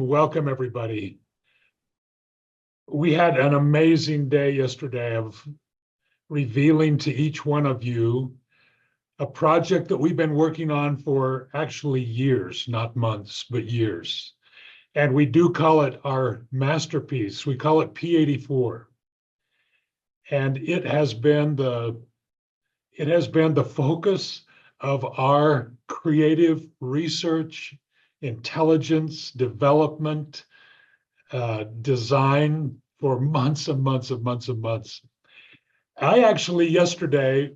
Welcome, everybody. We had an amazing day yesterday of revealing to each one of you a project that we've been working on for actually years, not months, but years. And we do call it our masterpiece. We call it P84. And it has been the focus of our creative research, intelligence, development, design for months and months and months and months. I actually yesterday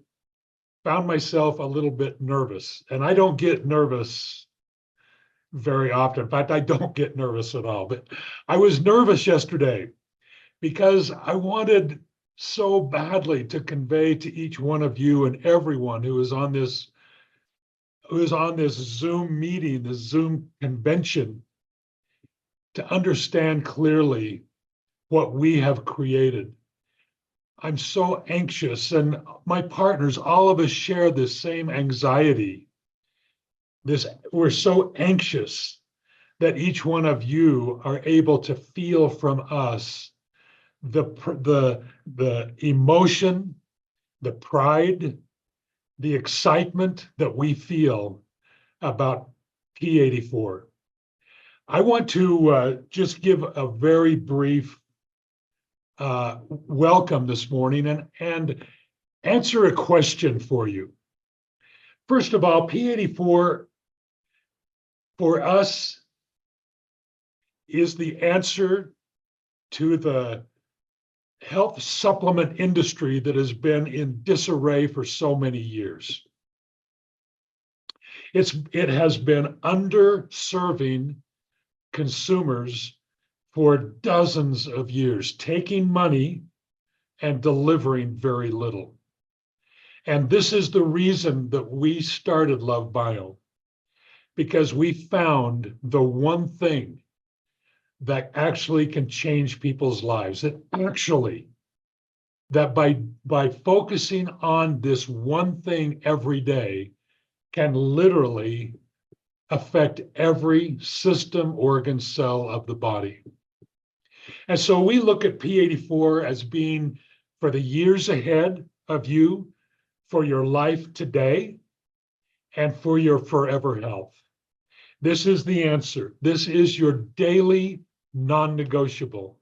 found myself a little bit nervous, and I don't get nervous very often. In fact, I don't get nervous at all, but I was nervous yesterday because I wanted so badly to convey to each one of you and everyone who is on this Zoom meeting, this Zoom convention, to understand clearly what we have created. I'm so anxious, and my partners, all of us share this same anxiety. We're so anxious that each one of you are able to feel from us the emotion, the pride, the excitement that we feel about P84. I want to just give a very brief welcome this morning and answer a question for you. First of all, P84 for us is the answer to the health supplement industry that has been in disarray for so many years. It has been underserving consumers for dozens of years, taking money and delivering very little. And this is the reason that we started LoveBiome, because we found the one thing that actually can change people's lives, that by focusing on this one thing every day can literally affect every system, organ, cell of the body. And so we look at P84 as being for the years ahead of you, for your life today, and for your forever health. This is the answer. This is your daily non-negotiable.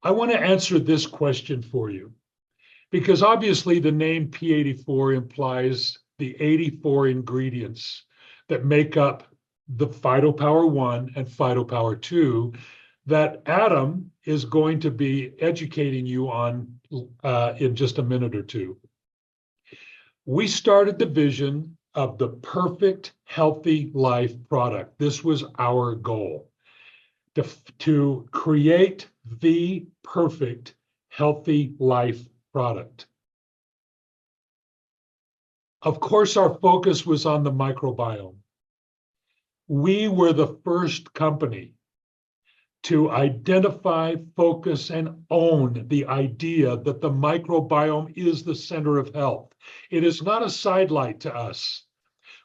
I want to answer this question for you, because obviously the name P84 implies the 84 ingredients that make up the Phytopower 1 and Phytopower 2 that Adam is going to be educating you on in just a minute or two. We started the vision of the perfect healthy life product. This was our goal, to create the perfect healthy life product. Of course, our focus was on the microbiome. We were the first company to identify, focus, and own the idea that the microbiome is the center of health. It is not a sidelight to us.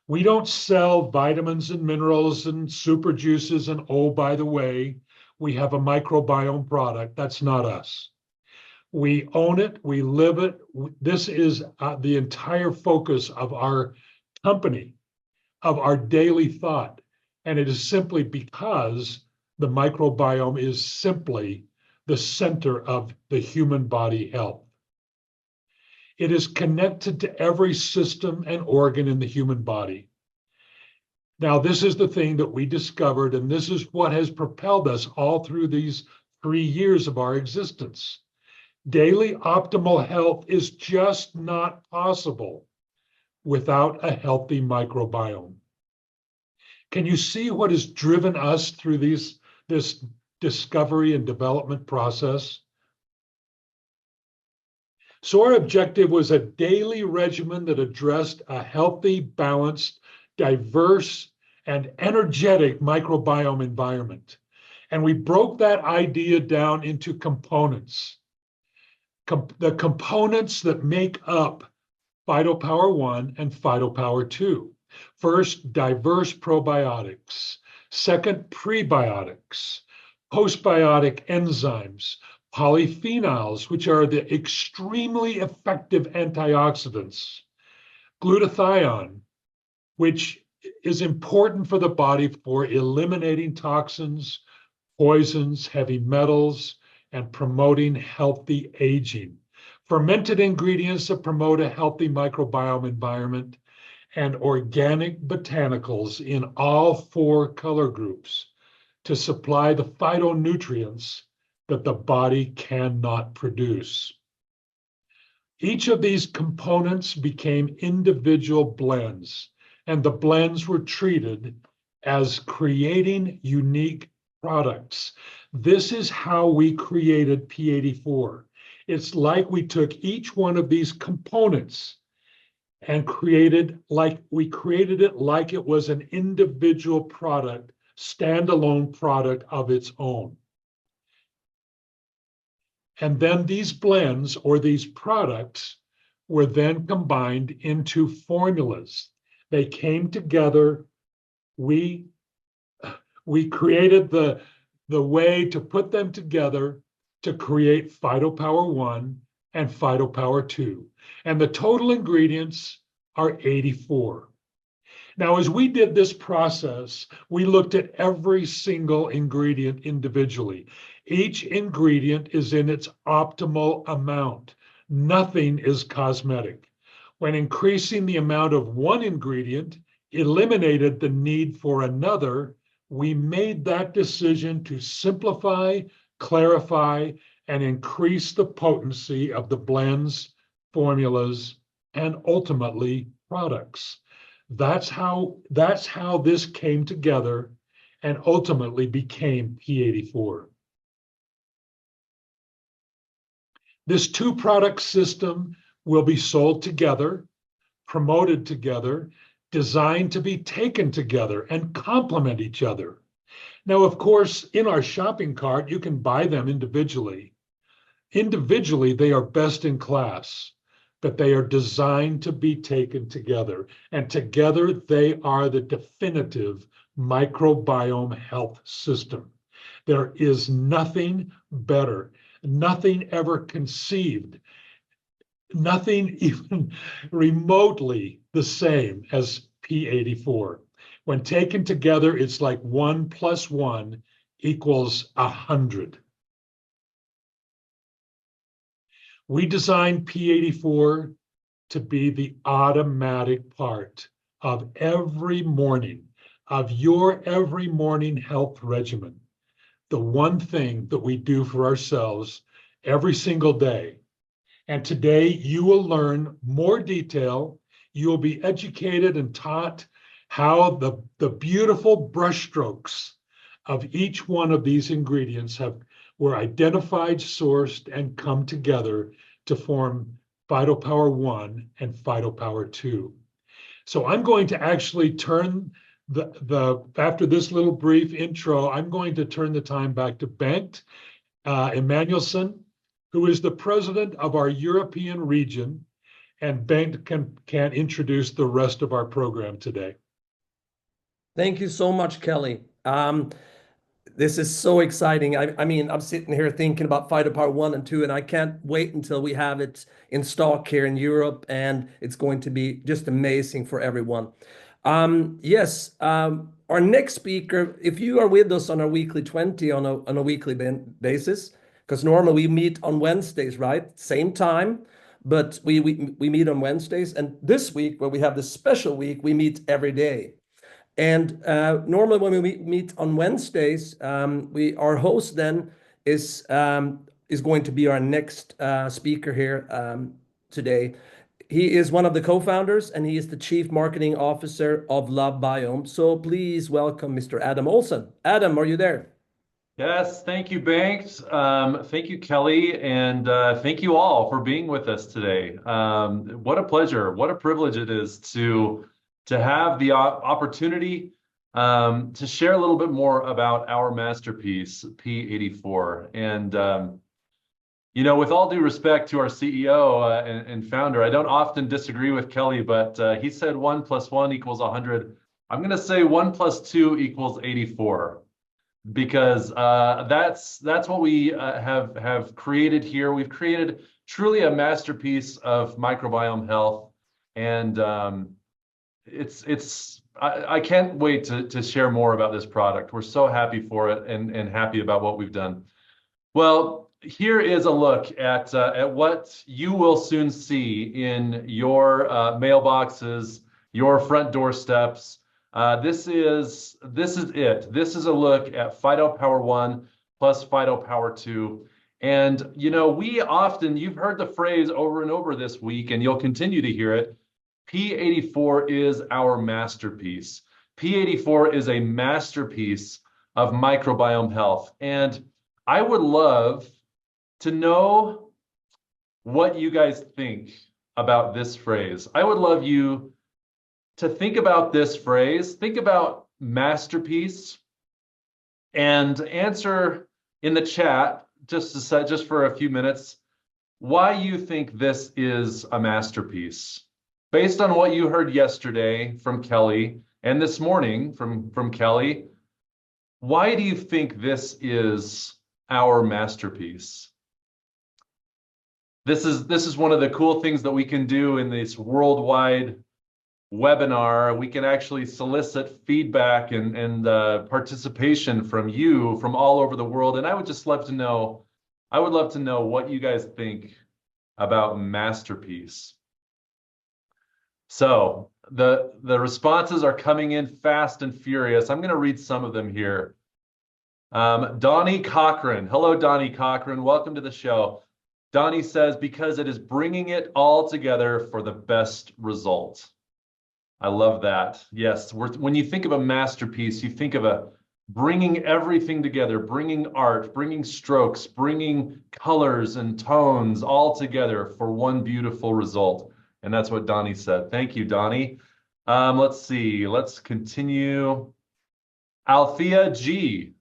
We don't sell vitamins and minerals and super juices and, oh, by the way, we have a microbiome product. That's not us. We own it, we live it. This is the entire focus of our company, of our daily thought. And it is simply because the microbiome is simply the center of the human body health. It is connected to every system and organ in the human body. Now, this is the thing that we discovered, and this is what has propelled us all through these 3 years of our existence. Daily optimal health is just not possible without a healthy microbiome. Can you see what has driven us through this discovery and development process? So our objective was a daily regimen that addressed a healthy, balanced, diverse, and energetic microbiome environment. And we broke that idea down into components. The components that make up Phytopower 1 and Phytopower 2. First, diverse probiotics. Second, prebiotics, postbiotic enzymes, polyphenols, which are the extremely effective antioxidants, glutathione, which is important for the body for eliminating toxins, poisons, heavy metals, and promoting healthy aging. Fermented ingredients that promote a healthy microbiome environment, and organic botanicals in all 4 color groups to supply the phytonutrients that the body cannot produce. Each of these components became individual blends, and the blends were treated as creating unique products. This is how we created P84. It's like we took each one of these components and created it like it was an individual product, standalone product of its own. And then these blends or these products were then combined into formulas. They came together. We created the way to put them together to create Phytopower 1 and Phytopower 2. And the total ingredients are 84. Now, as we did this process, we looked at every single ingredient individually. Each ingredient is in its optimal amount. Nothing is cosmetic. When increasing the amount of one ingredient eliminated the need for another, we made that decision to simplify, clarify, and increase the potency of the blends, formulas, and ultimately products. That's how this came together and ultimately became P84. This 2-product system will be sold together, promoted together, designed to be taken together and complement each other. Now, of course, in our shopping cart, you can buy them individually. Individually, they are best in class, but they are designed to be taken together. And together, they are the definitive microbiome health system. There is nothing better, nothing ever conceived, nothing even remotely the same as P84. When taken together, it's like 1 + 1 = 100. We designed P84 to be the automatic part of every morning, of your every morning health regimen. The one thing that we do for ourselves every single day. And today you will learn more detail. You will be educated and taught how the beautiful brushstrokes of each one of these ingredients were identified, sourced, and come together to form Phytopower 1 and Phytopower 2. So I'm going to actually turn after this little brief intro, I'm going to turn the time back to Bengt Emanuelsson, who is the president of our European region, and Bengt can introduce the rest of our program today. Thank you so much, Kelly. This is so exciting. I mean, I'm sitting here thinking about Phytopower 1 and 2, and I can't wait until we have it in stock here in Europe, and it's going to be just amazing for everyone. Yes, our next speaker, if you are with us on our weekly 20 on a weekly basis, because normally we meet on Wednesdays, right? Same time, but we meet on Wednesdays. And this week, where we have this special week, we meet every day. And normally when we meet on Wednesdays, our host then is going to be our next speaker here today. He is one of the co-founders, and he is the Chief Marketing Officer of LoveBiome. So please welcome Mr. Adam Olsen. Adam, are you there? Yes, thank you, Banks. Thank you, Kelly, and thank you all for being with us today. What a pleasure, what a privilege it is to have the opportunity to share a little bit more about our masterpiece, P84. And you know, with all due respect to our CEO and founder, I don't often disagree with Kelly, but he said 1 + 1 = 100. I'm going to say 1 + 2 = 84, because that's what we have created here. We've created truly a masterpiece of microbiome health, and I can't wait to share more about this product. We're so happy for it and happy about what we've done. Well, here is a look at what you will soon see in your mailboxes, your front doorsteps. This is it. This is a look at Phytopower 1 plus Phytopower 2. And you've heard the phrase over and over this week, and you'll continue to hear it. P84 is our masterpiece. P84 is a masterpiece of microbiome health. And I would love to know what you guys think about this phrase. I would love you to think about this phrase, think about masterpiece, and answer in the chat just for a few minutes why you think this is a masterpiece. Based on what you heard yesterday from Kelly and this morning from Kelly, why do you think this is our masterpiece? This is one of the cool things that we can do in this worldwide webinar. We can actually solicit feedback and participation from you from all over the world. And I would love to know what you guys think about masterpiece. So the responses are coming in fast and furious. I'm going to read some of them here. Donnie Cochran. Hello, Donnie Cochran. Welcome to the show. Donnie says, because it is bringing it all together for the best result. I love that. Yes, when you think of a masterpiece, you think of bringing everything together, bringing art, bringing strokes, bringing colors and tones all together for one beautiful result. And that's what Donnie said. Thank you, Donnie. Let's see. Let's continue. Althea G.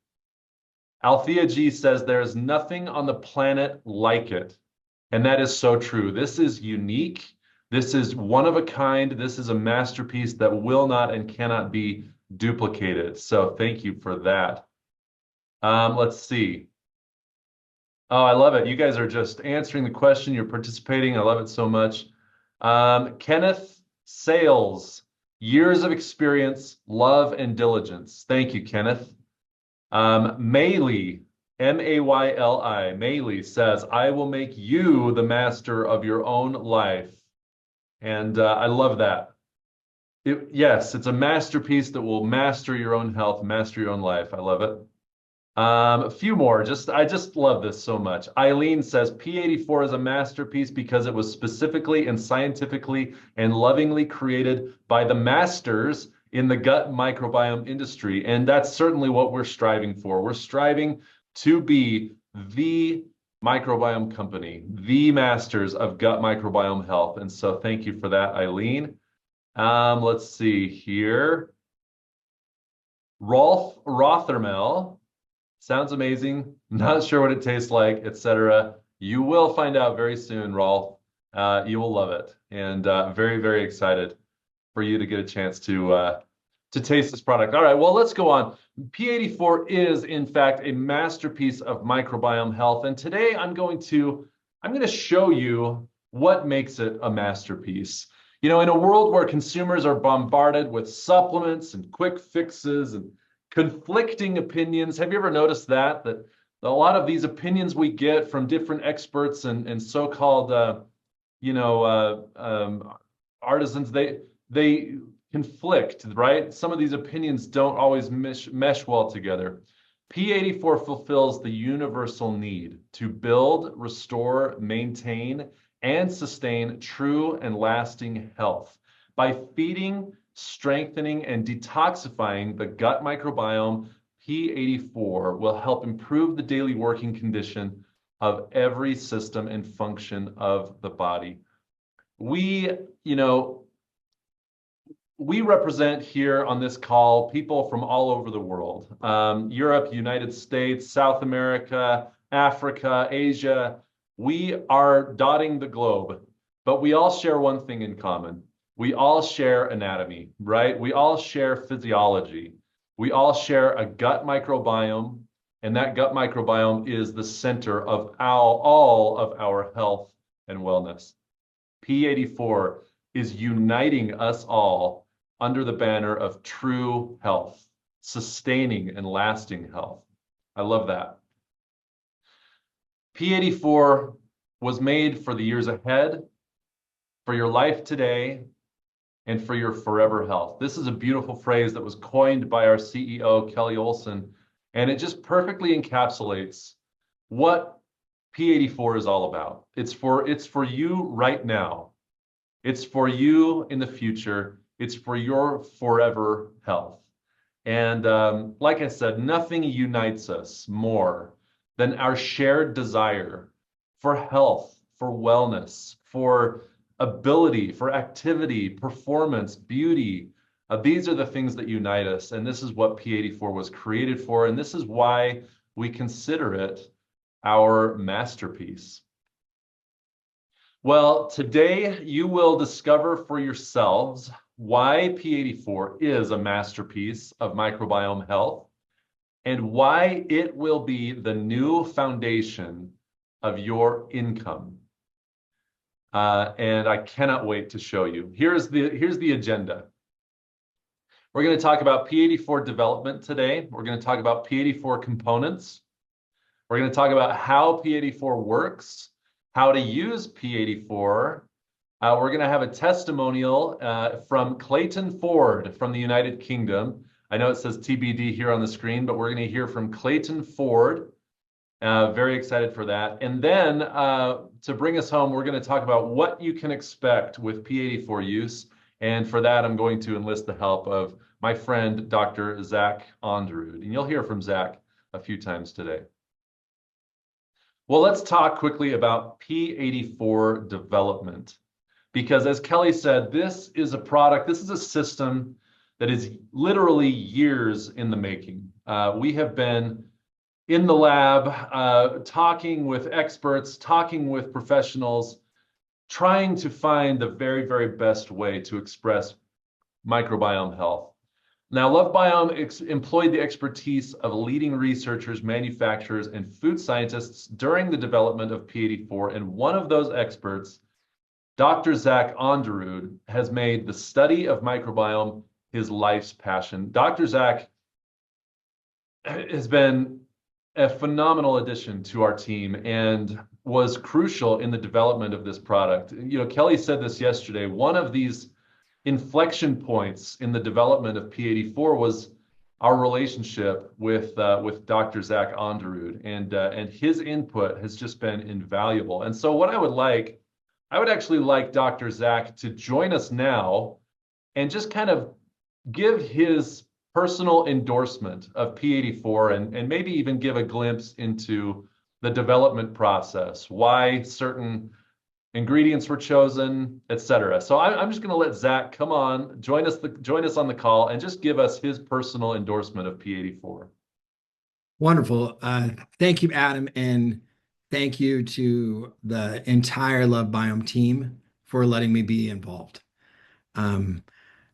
Althea G says there is nothing on the planet like it. And that is so true. This is unique. This is one of a kind. This is a masterpiece that will not and cannot be duplicated. So thank you for that. Let's see. Oh, I love it. You guys are just answering the question. You're participating. I love it so much. Kenneth Sales, years of experience, love, and diligence. Thank you, Kenneth. Maylee, M-A-Y-L-I, Maylee says, I will make you the master of your own life. And I love that. Yes, it's a masterpiece that will master your own health, master your own life. I love it. A few more. I just love this so much. Eileen says P84 is a masterpiece because it was specifically and scientifically and lovingly created by the masters in the gut microbiome industry. And that's certainly what we're striving for. We're striving to be the microbiome company, the masters of gut microbiome health. And so thank you for that, Eileen. Let's see here. Rolf Rothermel. Sounds amazing. Not sure what it tastes like, etc. You will find out very soon, Rolf. You will love it. And very, very excited for you to get a chance to taste this product. All right, well, let's go on. P84 is, in fact, a masterpiece of microbiome health. And today I'm going to show you what makes it a masterpiece. You know, in a world where consumers are bombarded with supplements and quick fixes and conflicting opinions, have you ever noticed that a lot of these opinions we get from different experts and so-called, artisans, they conflict, right? Some of these opinions don't always mesh well together. P84 fulfills the universal need to build, restore, maintain, and sustain true and lasting health by feeding, strengthening, and detoxifying the gut microbiome. P84 will help improve the daily working condition of every system and function of the body. We represent here on this call people from all over the world, Europe, United States, South America, Africa, Asia. We are dotting the globe, but we all share one thing in common. We all share anatomy, right? We all share physiology. We all share a gut microbiome, and that gut microbiome is the center of all of our health and wellness. P84 is uniting us all under the banner of true health, sustaining and lasting health. I love that. P84 was made for the years ahead, for your life today, and for your forever health. This is a beautiful phrase that was coined by our CEO, Kelly Olson, and it just perfectly encapsulates what P84 is all about. It's for you right now. It's for you in the future. It's for your forever health. And like I said, nothing unites us more than our shared desire for health, for wellness, for ability, for activity, performance, beauty. These are the things that unite us. And this is what P84 was created for. And this is why we consider it our masterpiece. Well, today you will discover for yourselves why P84 is a masterpiece of microbiome health and why it will be the new foundation of your income. And I cannot wait to show you. Here's the agenda. We're going to talk about P84 development today. We're going to talk about P84 components. We're going to talk about how P84 works, how to use P84. We're going to have a testimonial from Clayton Ford from the United Kingdom. I know it says TBD here on the screen, but we're going to hear from Clayton Ford. Very excited for that. And then to bring us home, we're going to talk about what you can expect with P84 use. And for that, I'm going to enlist the help of my friend, Dr. Zach Onderud. And you'll hear from Zach a few times today. Well, let's talk quickly about P84 development. Because as Kelly said, this is a product, this is a system that is literally years in the making. We have been in the lab, talking with experts, talking with professionals, trying to find the very, very best way to express microbiome health. Now, LoveBiome employed the expertise of leading researchers, manufacturers, and food scientists during the development of P84, and one of those experts, Dr. Zach Onderud, has made the study of microbiome his life's passion. Dr. Zach has been a phenomenal addition to our team and was crucial in the development of this product. You know, Kelly said this yesterday. One of these inflection points in the development of P84 was our relationship with Dr. Zach Onderud, and his input has just been invaluable. And so what I would actually like Dr. Zach to join us now and just kind of give his personal endorsement of P84 and maybe even give a glimpse into the development process, why certain ingredients were chosen, etc. So I'm just going to let Zach come on, join us on the call, and just give us his personal endorsement of P84. Wonderful. Thank you, Adam, and thank you to the entire LoveBiome team for letting me be involved.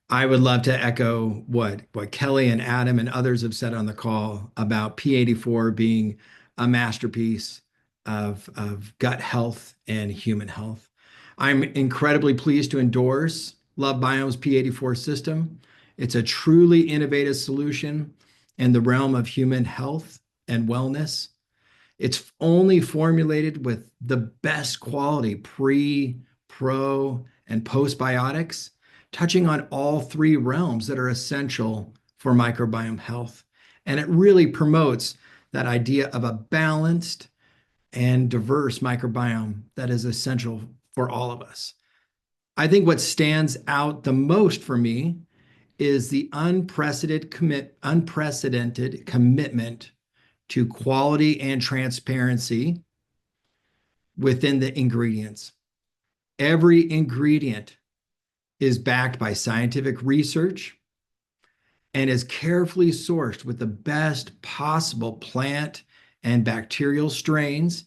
I would love to echo what Kelly and Adam and others have said on the call about P84 being a masterpiece of gut health and human health. I'm incredibly pleased to endorse LoveBiome's P84 system. It's a truly innovative solution in the realm of human health and wellness. It's only formulated with the best quality pre, pro, and postbiotics, touching on all three realms that are essential for microbiome health. And it really promotes that idea of a balanced and diverse microbiome that is essential for all of us. I think what stands out the most for me is the unprecedented commitment to quality and transparency within the ingredients. Every ingredient is backed by scientific research and is carefully sourced with the best possible plant and bacterial strains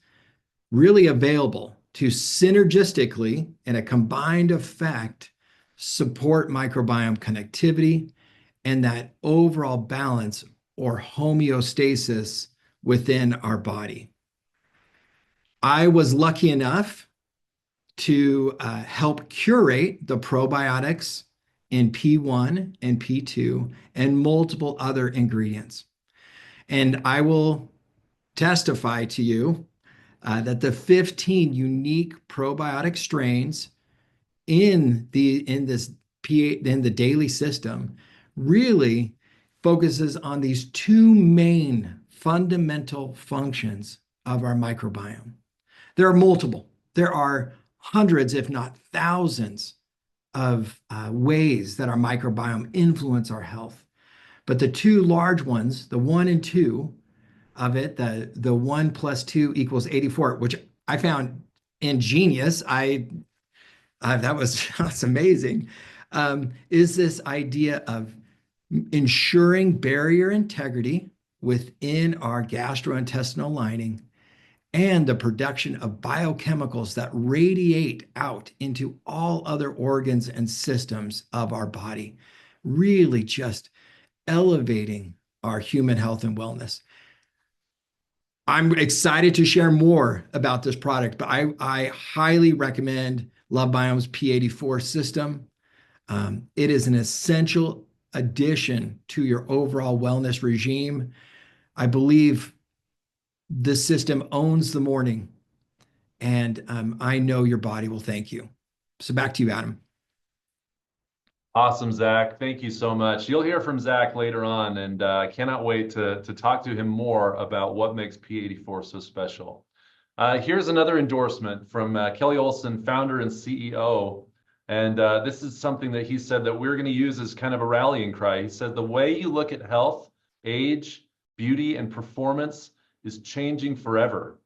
really available to synergistically, in a combined effect, support microbiome connectivity, and that overall balance or homeostasis within our body. I was lucky enough to help curate the probiotics in P1 and P2 and multiple other ingredients. And I will testify to you that the 15 unique probiotic strains in the daily system really focuses on these two main fundamental functions of our microbiome. There are multiple. There are hundreds, if not thousands, of ways that our microbiome influence our health. But the two large ones, the 1 and 2 of it, the 1 + 2 = 84, which I found ingenious. That's amazing. Is this idea of ensuring barrier integrity within our gastrointestinal lining and the production of biochemicals that radiate out into all other organs and systems of our body, really just elevating our human health and wellness. I'm excited to share more about this product, but I highly recommend LoveBiome's P84 system. It is an essential addition to your overall wellness regime. I believe this system owns the morning, and I know your body will thank you. So back to you, Adam. Awesome, Zach. Thank you so much. You'll hear from Zach later on, and I cannot wait to talk to him more about what makes P84 so special. Here's another endorsement from Kelly Olson, founder and CEO. And this is something that he said that we're going to use as kind of a rallying cry. He said, the way you look at health, age, beauty, and performance is changing forever.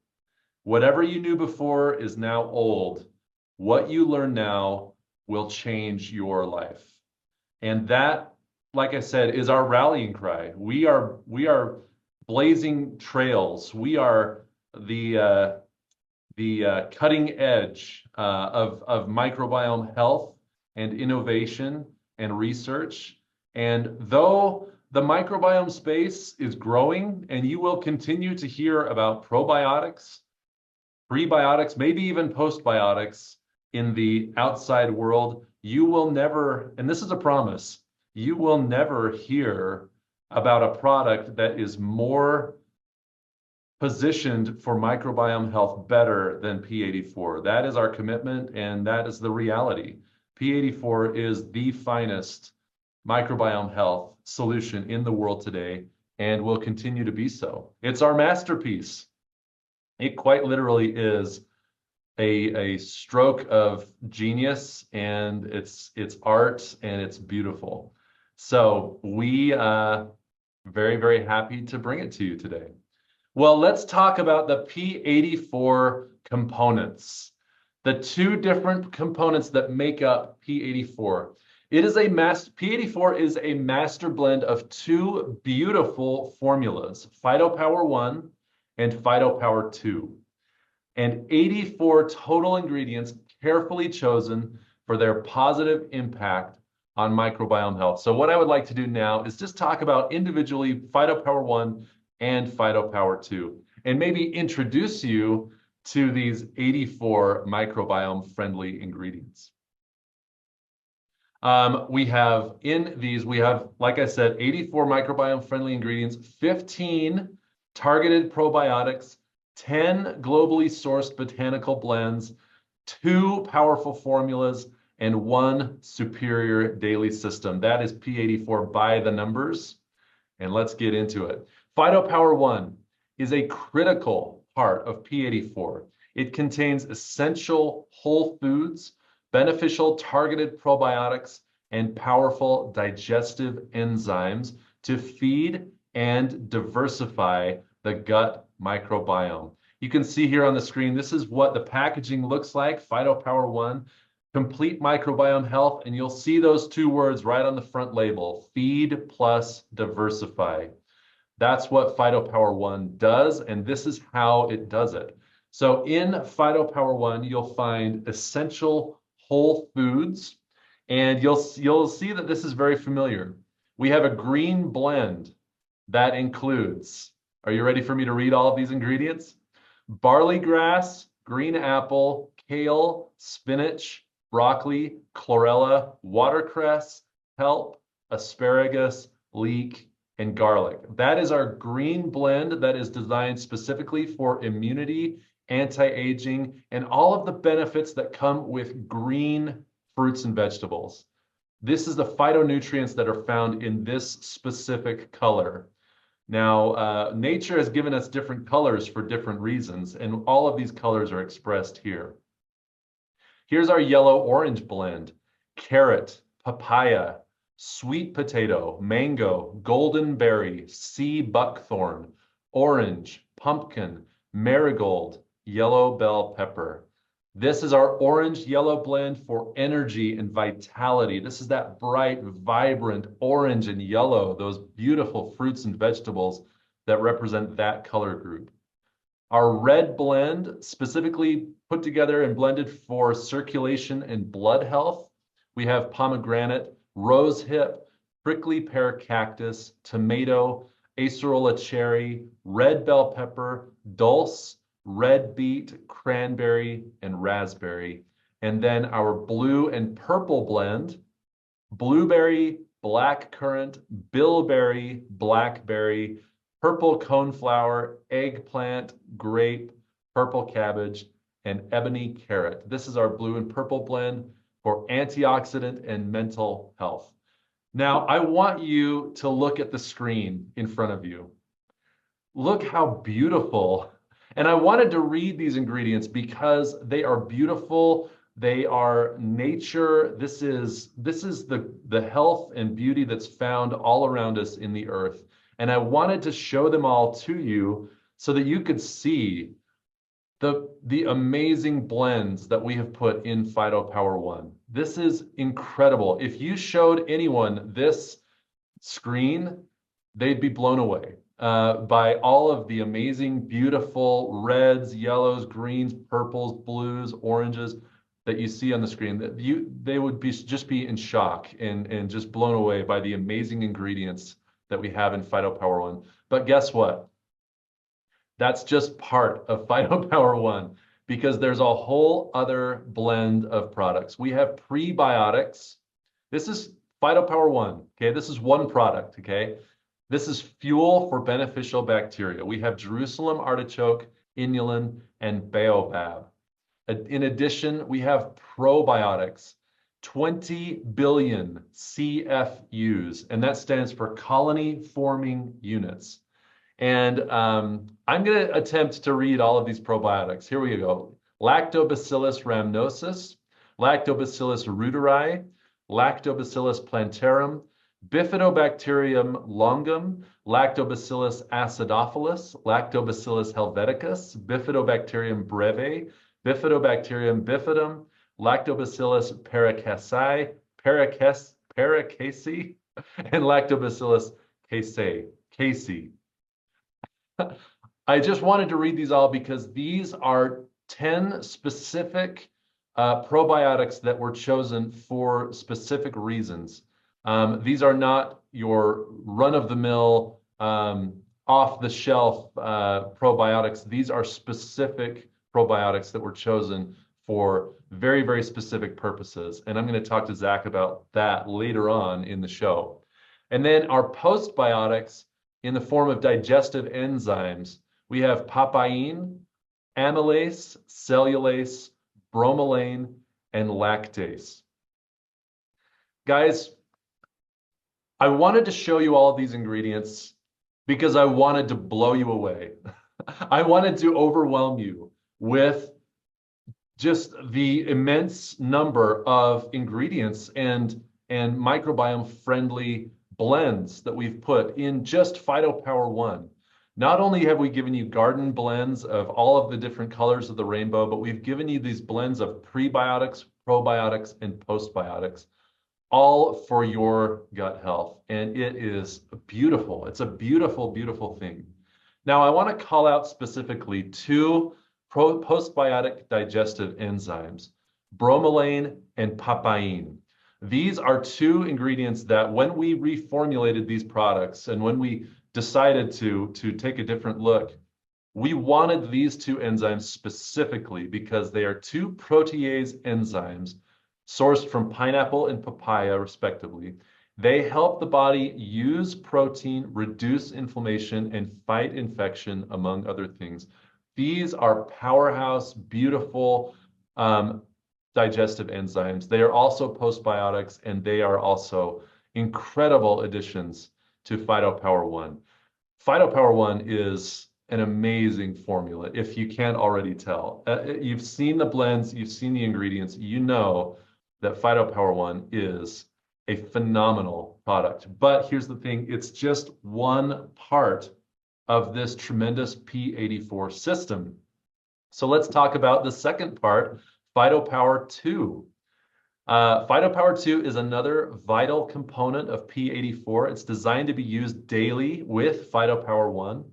Whatever you knew before is now old. What you learn now will change your life. And that, like I said, is our rallying cry. We are blazing trails. We are the cutting edge of microbiome health and innovation and research. And though the microbiome space is growing, and you will continue to hear about probiotics, prebiotics, maybe even postbiotics in the outside world, you will never, and this is a promise, you will never hear about a product that is more positioned for microbiome health better than P84. That is our commitment, and that is the reality. P84 is the finest microbiome health solution in the world today, and will continue to be so. It's our masterpiece. It quite literally is a stroke of genius, and it's art, and it's beautiful. So we are very, very happy to bring it to you today. Well, let's talk about the P84 components, the two different components that make up P84. P84 is a master blend of two beautiful formulas, PhytoPower 1 and PhytoPower 2, and 84 total ingredients carefully chosen for their positive impact on microbiome health. So what I would like to do now is just talk about individually PhytoPower 1 and PhytoPower 2, and maybe introduce you to these 84 microbiome-friendly ingredients. We have, like I said, 84 microbiome-friendly ingredients, 15 targeted probiotics, 10 globally sourced botanical blends, 2 powerful formulas, and 1 superior daily system. That is P84 by the numbers, and let's get into it. PhytoPower 1 is a critical part of P84. It contains essential whole foods, beneficial targeted probiotics, and powerful digestive enzymes to feed and diversify the gut microbiome. You can see here on the screen, this is what the packaging looks like, PhytoPower 1, complete microbiome health, and you'll see those 2 words right on the front label, feed plus diversify. That's what PhytoPower 1 does, and this is how it does it. So in PhytoPower 1, you'll find essential whole foods, And you'll see that this is very familiar. We have a green blend that includes, are you ready for me to read all of these ingredients? Barley grass, green apple, kale, spinach, broccoli, chlorella, watercress, kelp, asparagus, leek, and garlic. That is our green blend that is designed specifically for immunity, anti-aging, and all of the benefits that come with green fruits and vegetables. This is the phytonutrients that are found in this specific color. Now, nature has given us different colors for different reasons, and all of these colors are expressed here. Here's our yellow-orange blend: carrot, papaya, sweet potato, mango, golden berry, sea buckthorn, orange, pumpkin, marigold, yellow bell pepper. This is our orange-yellow blend for energy and vitality. This is that bright, vibrant orange and yellow, those beautiful fruits and vegetables that represent that color group. Our red blend, specifically put together and blended for circulation and blood health. We have pomegranate, rose hip, prickly pear cactus, tomato, acerola cherry, red bell pepper, dulse, red beet, cranberry, and raspberry. And then our blue and purple blend: blueberry, blackcurrant, bilberry, blackberry, purple coneflower, eggplant, grape, purple cabbage, and ebony carrot. This is our blue and purple blend for antioxidant and mental health. Now, I want you to look at the screen in front of you. Look how beautiful. And I wanted to read these ingredients because they are beautiful. They are nature. This is the health and beauty that's found all around us in the earth. And I wanted to show them all to you so that you could see the amazing blends that we have put in PhytoPower One. This is incredible. If you showed anyone this screen, they'd be blown away by all of the amazing, beautiful reds, yellows, greens, purples, blues, oranges that you see on the screen. They would just be in shock and just blown away by the amazing ingredients that we have in PhytoPower One. But guess what? That's just part of PhytoPower One, because there's a whole other blend of products. We have prebiotics. This is PhytoPower One, okay? This is one product, okay? This is fuel for beneficial bacteria. We have Jerusalem artichoke, inulin, and baobab. In addition, we have probiotics, 20 billion CFUs, and that stands for colony forming units. And I'm going to attempt to read all of these probiotics. Here we go. Lactobacillus rhamnosus, Lactobacillus reuteri, Lactobacillus plantarum, Bifidobacterium longum, Lactobacillus acidophilus, Lactobacillus helveticus, Bifidobacterium breve, Bifidobacterium bifidum, Lactobacillus paracasi, and Lactobacillus casei. I just wanted to read these all because these are 10 specific probiotics that were chosen for specific reasons. These are not your run-of-the-mill, off-the-shelf probiotics. These are specific probiotics that were chosen for very, very specific purposes. And I'm going to talk to Zach about that later on in the show. And then our postbiotics in the form of digestive enzymes, we have papain, amylase, cellulase, bromelain, and lactase. Guys, I wanted to show you all of these ingredients because I wanted to blow you away. I wanted to overwhelm you with just the immense number of ingredients and microbiome friendly blends that we've put in just PhytoPower One. Not only have we given you garden blends of all of the different colors of the rainbow, but we've given you these blends of prebiotics, probiotics, and postbiotics, all for your gut health. And it is beautiful. It's a beautiful, beautiful thing. Now, I want to call out specifically two postbiotic digestive enzymes, bromelain and papain. These are two ingredients that when we reformulated these products and when we decided to take a different look, we wanted these two enzymes specifically because they are two protease enzymes sourced from pineapple and papaya, respectively. They help the body use protein, reduce inflammation, and fight infection, among other things. These are powerhouse, beautiful digestive enzymes. They are also postbiotics, and they are also incredible additions to Phytopower One. Phytopower One is an amazing formula, if you can't already tell. You've seen the blends, you've seen the ingredients, you know that Phytopower One is a phenomenal product. But here's the thing, it's just one part of this tremendous P84 system. So let's talk about the second part, Phytopower 2. Phytopower 2 is another vital component of P84. It's designed to be used daily with Phytopower 1.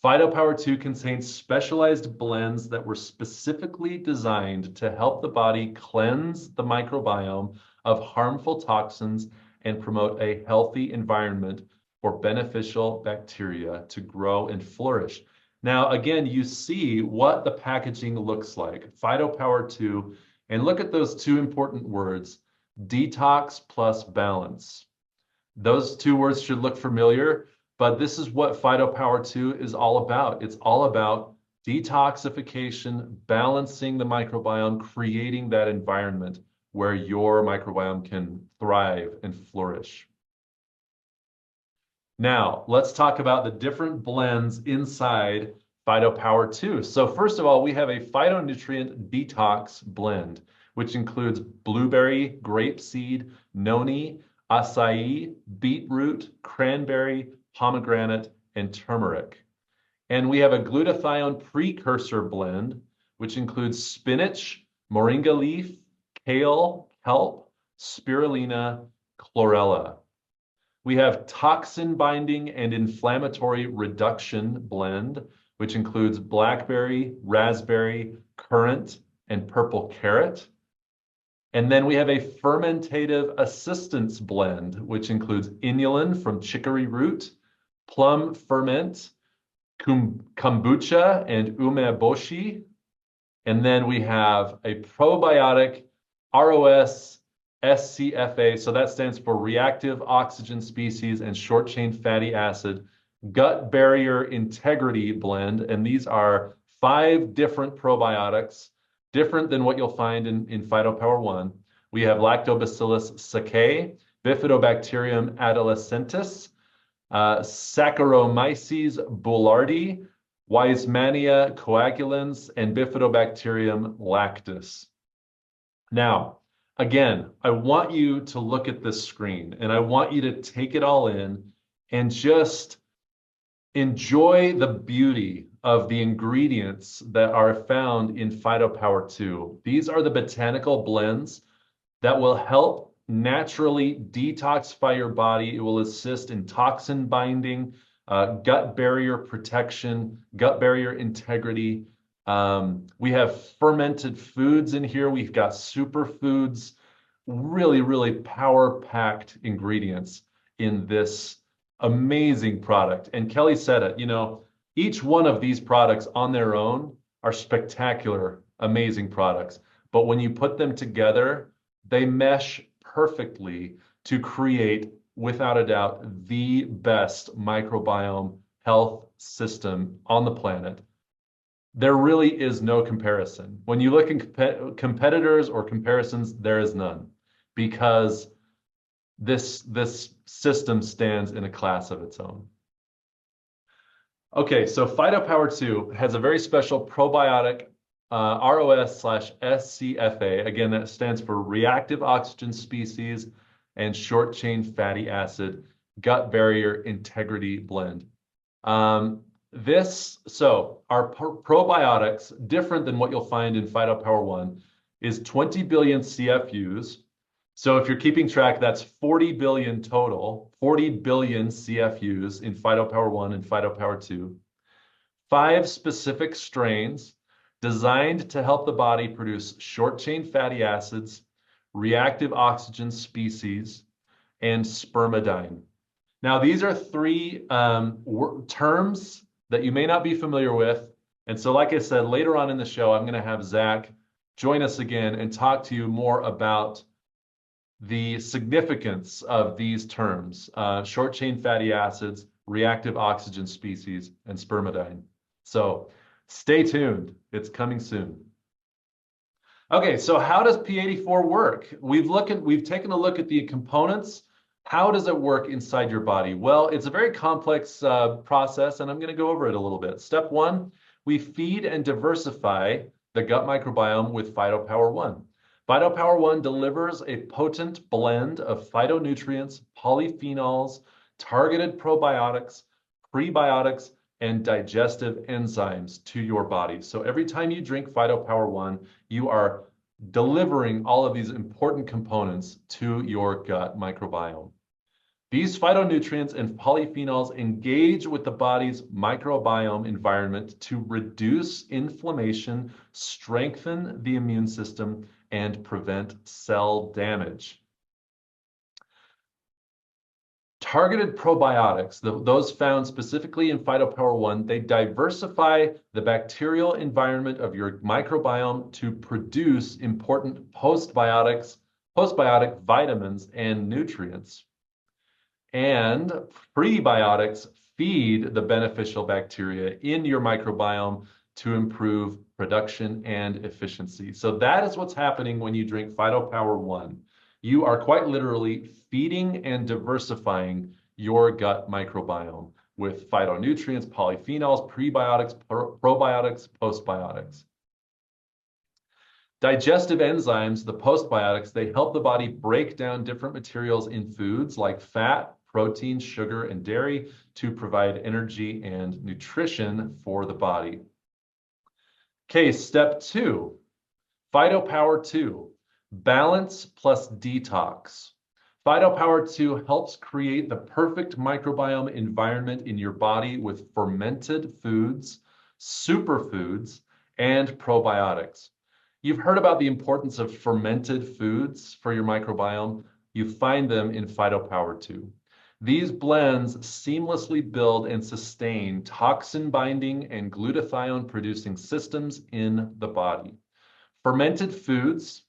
Phytopower 2 contains specialized blends that were specifically designed to help the body cleanse the microbiome of harmful toxins and promote a healthy environment for beneficial bacteria to grow and flourish. Now, again, you see what the packaging looks like. Phytopower 2, and look at those two important words, detox plus balance. Those two words should look familiar, but this is what Phytopower 2 is all about. It's all about detoxification, balancing the microbiome, creating that environment where your microbiome can thrive and flourish. Now, let's talk about the different blends inside Phytopower 2. So first of all, we have a phytonutrient detox blend, which includes blueberry, grapeseed, noni, acai, beetroot, cranberry, pomegranate, and turmeric. And we have a glutathione precursor blend, which includes spinach, moringa leaf, kale, kelp, spirulina, chlorella. We have toxin binding and inflammatory reduction blend, which includes blackberry, raspberry, currant, and purple carrot. And then we have a fermentative assistance blend, which includes inulin from chicory root, plum ferment, kombucha, and umeboshi. And then we have a probiotic ROS SCFA, so that stands for reactive oxygen species and short-chain fatty acid, gut barrier integrity blend. And these are 5 different probiotics, different than what you'll find in Phytopower 1. We have Lactobacillus sakei, Bifidobacterium adolescentis, Saccharomyces boulardii, Weizmannia coagulans, and Bifidobacterium lactis. Now, again, I want you to look at this screen and I want you to take it all in and just enjoy the beauty of the ingredients that are found in Phytopower 2. These are the botanical blends that will help naturally detoxify your body. It will assist in toxin binding, gut barrier protection, gut barrier integrity. We have fermented foods in here. We've got superfoods, really, really power-packed ingredients in this amazing product. And Kelly said it, you know, each one of these products on their own are spectacular, amazing products. But when you put them together, they mesh perfectly to create, without a doubt, the best microbiome health system on the planet. There really is no comparison. When you look at competitors or comparisons, there is none, because this system stands in a class of its own. Okay, so Phytopower 2 has a very special probiotic ROS/SCFA. Again, that stands for reactive oxygen species and short-chain fatty acid gut barrier integrity blend. Our probiotics, different than what you'll find in Phytopower 1, is 20 billion CFUs. So if you're keeping track, that's 40 billion total, 40 billion CFUs in Phytopower 1 and Phytopower 2. 5 specific strains designed to help the body produce short-chain fatty acids, reactive oxygen species, and spermidine. Now, these are three terms that you may not be familiar with. And so, like I said, later on in the show, I'm going to have Zach join us again and talk to you more about the significance of these terms, short-chain fatty acids, reactive oxygen species, and spermidine. So stay tuned. It's coming soon. Okay, so how does P84 work? We've taken a look at the components. How does it work inside your body? Well, it's a very complex process, and I'm going to go over it a little bit. Step one, we feed and diversify the gut microbiome with Phytopower 1. Phytopower 1 delivers a potent blend of phytonutrients, polyphenols, targeted probiotics, prebiotics, and digestive enzymes to your body. So every time you drink Phytopower 1, you are delivering all of these important components to your gut microbiome. These phytonutrients and polyphenols engage with the body's microbiome environment to reduce inflammation, strengthen the immune system, and prevent cell damage. Targeted probiotics, those found specifically in Phytopower 1, they diversify the bacterial environment of your microbiome to produce important postbiotic vitamins and nutrients. And prebiotics feed the beneficial bacteria in your microbiome to improve production and efficiency. So that is what's happening when you drink Phytopower 1. You are quite literally feeding and diversifying your gut microbiome with phytonutrients, polyphenols, prebiotics, probiotics, postbiotics. Digestive enzymes, the postbiotics, they help the body break down different materials in foods like fat, protein, sugar, and dairy to provide energy and nutrition for the body. Okay, step two, Phytopower 2, balance plus detox. Phytopower 2 helps create the perfect microbiome environment in your body with fermented foods, superfoods, and probiotics. You've heard about the importance of fermented foods for your microbiome. You find them in Phytopower 2. These blends seamlessly build and sustain toxin-binding and glutathione-producing systems in the body. Fermented foods,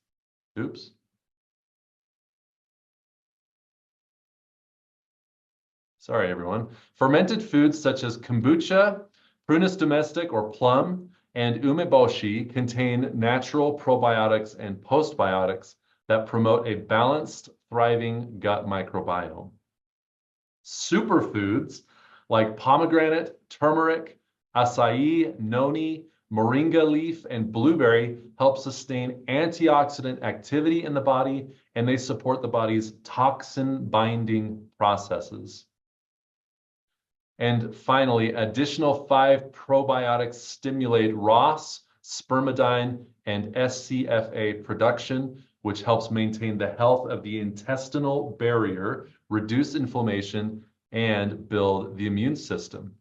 Sorry, everyone. Fermented foods such as kombucha, prunus domestic or plum, and umeboshi contain natural probiotics and postbiotics that promote a balanced, thriving gut microbiome. Superfoods like pomegranate, turmeric, acai, noni, moringa leaf, and blueberry help sustain antioxidant activity in the body, and they support the body's toxin-binding processes. And finally, additional 5 probiotics stimulate ROS, spermidine, and SCFA production, which helps maintain the health of the intestinal barrier, reduce inflammation, and build the immune system.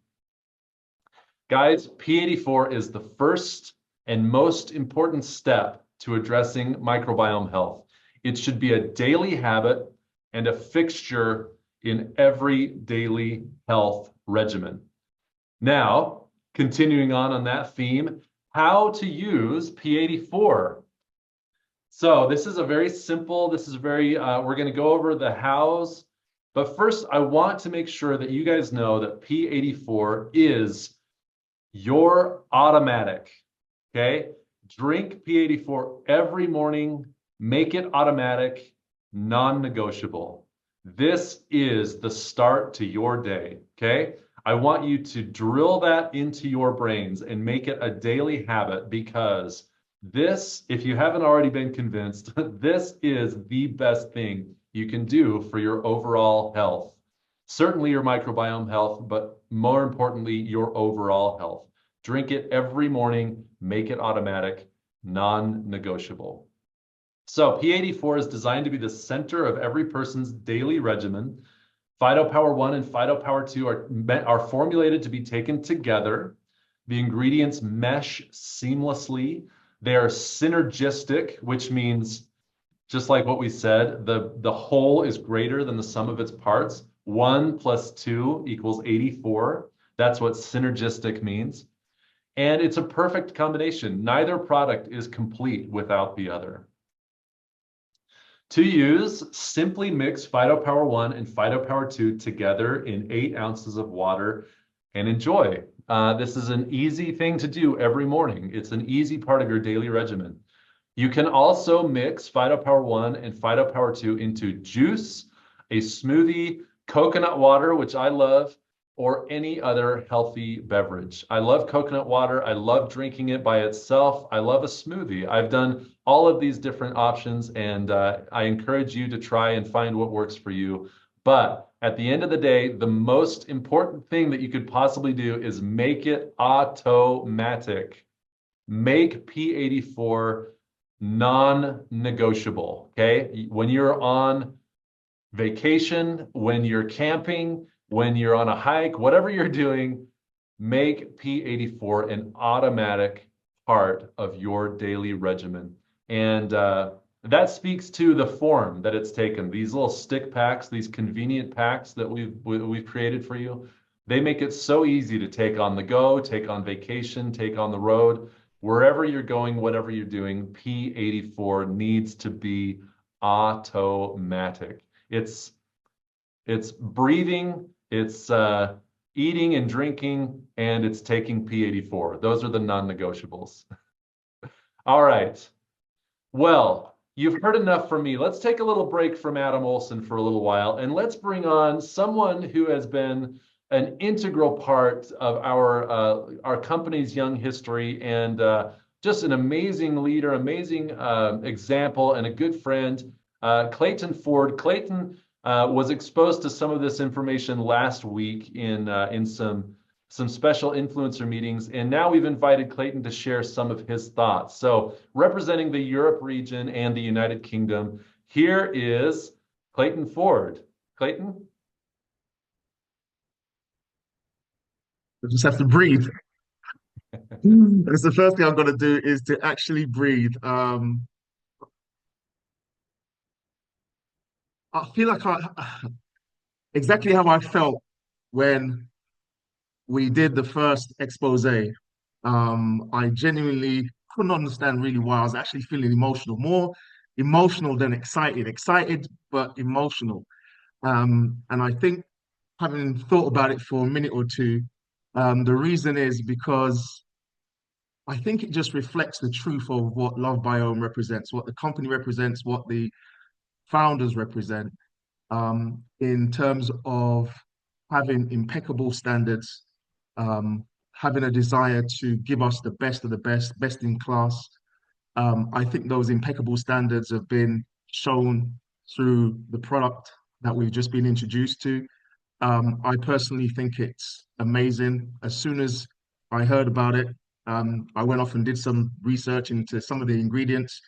Guys, P84 is the first and most important step to addressing microbiome health. It should be a daily habit and a fixture in every daily health regimen. Now, continuing on that theme, how to use P84. So this is a very simple, we're going to go over the hows, but first I want to make sure that you guys know that P84 is your automatic, okay? Drink P84 every morning, make it automatic, non-negotiable. This is the start to your day, okay? I want you to drill that into your brains and make it a daily habit, because this, if you haven't already been convinced, this is the best thing you can do for your overall health. Certainly your microbiome health, but more importantly, your overall health. Drink it every morning, make it automatic, non-negotiable. So P84 is designed to be the center of every person's daily regimen. Phytopower 1 and Phytopower 2 are formulated to be taken together. The ingredients mesh seamlessly. They are synergistic, which means just like what we said, the whole is greater than the sum of its parts. 1 plus 2 equals 84. That's what synergistic means. And it's a perfect combination. Neither product is complete without the other. To use, simply mix Phytopower 1 and Phytopower 2 together in 8 ounces of water and enjoy. This is an easy thing to do every morning. It's an easy part of your daily regimen. You can also mix Phytopower 1 and Phytopower 2 into juice, a smoothie, coconut water, which I love, or any other healthy beverage. I love coconut water. I love drinking it by itself. I love a smoothie. I've done all of these different options, and I encourage you to try and find what works for you. But at the end of the day, the most important thing that you could possibly do is make it automatic. Make P84 non-negotiable, okay? When you're on vacation, when you're camping, when you're on a hike, whatever you're doing, make P84 an automatic part of your daily regimen. And that speaks to the form that it's taken. These little stick packs, these convenient packs that we've created for you, they make it so easy to take on the go, take on vacation, take on the road. Wherever you're going, whatever you're doing, P84 needs to be automatic. It's breathing, it's eating and drinking, and it's taking P84. Those are the non-negotiables. All right. Well, you've heard enough from me. Let's take a little break from Adam Olson for a little while, and let's bring on someone who has been an integral part of our company's young history, and just an amazing leader, amazing example, and a good friend, Clayton Ford. Clayton was exposed to some of this information last week in some special influencer meetings, and now we've invited Clayton to share some of his thoughts. So, representing the Europe region and the United Kingdom, here is Clayton Ford. Clayton? I just have to breathe. That's the first thing I'm going to do is to actually breathe. I feel like exactly how I felt when we did the first expose. I genuinely couldn't understand really why I was actually feeling emotional, more emotional than excited. Excited, but emotional. And I think having thought about it for a minute or two, the reason is because I think it just reflects the truth of what LoveBiome represents, what the company represents, what the founders represent, in terms of having impeccable standards, having a desire to give us the best of the best, best in class. I think those impeccable standards have been shown through the product that we've just been introduced to. I personally think it's amazing. As soon as I heard about it, I went off and did some research into some of the ingredients,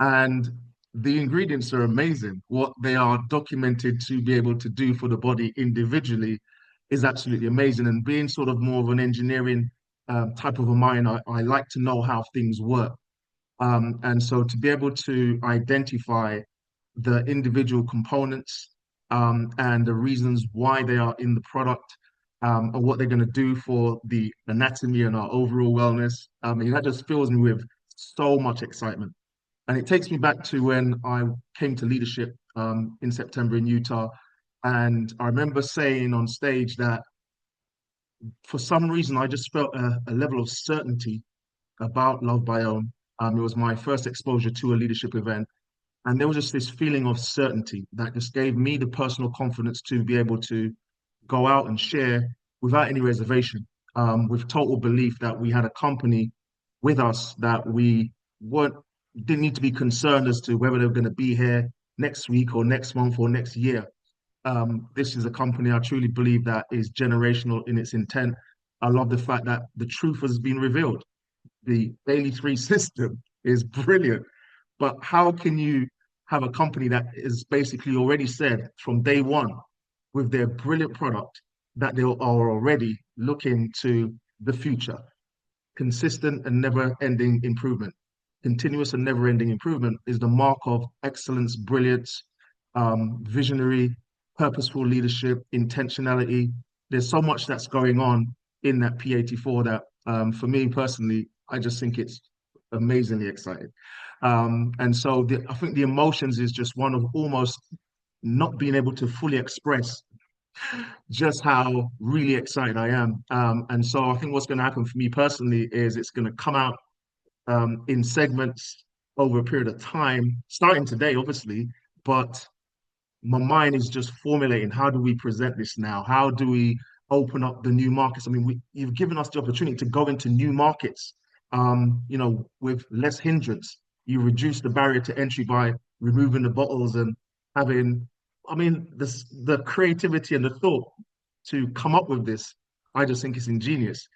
and the ingredients are amazing. What they are documented to be able to do for the body individually is absolutely amazing. And being sort of more of an engineering type of a mind, I like to know how things work. And so to be able to identify the individual components and the reasons why they are in the product and what they're going to do for the anatomy and our overall wellness, that just fills me with so much excitement. And it takes me back to when I came to leadership in September in Utah. And I remember saying on stage that for some reason, I just felt a level of certainty about LoveBiome. It was my first exposure to a leadership event. And there was just this feeling of certainty that just gave me the personal confidence to be able to go out and share without any reservation, with total belief that we had a company with us that we didn't need to be concerned as to whether they were going to be here next week or next month or next year. This is a company I truly believe that is generational in its intent. I love the fact that the truth has been revealed. The Daily 3 system is brilliant. But how can you have a company that is basically already said from day one with their brilliant product that they are already looking to the future, consistent and never-ending improvement? continuous and never-ending improvement is the mark of excellence, brilliance, visionary, purposeful leadership, intentionality. There's so much that's going on in that P84 that, for me personally, I just think it's amazingly exciting. And so I think the emotions is just one of almost not being able to fully express just how really excited I am. And so I think what's going to happen for me personally is it's going to come out in segments over a period of time, starting today, obviously, but my mind is just formulating how do we present this now? How do we open up the new markets? I mean, you've given us the opportunity to go into new markets, with less hindrance. You reduce the barrier to entry by removing the bottles and having, I mean, the creativity and the thought to come up with this, I just think it's ingenious.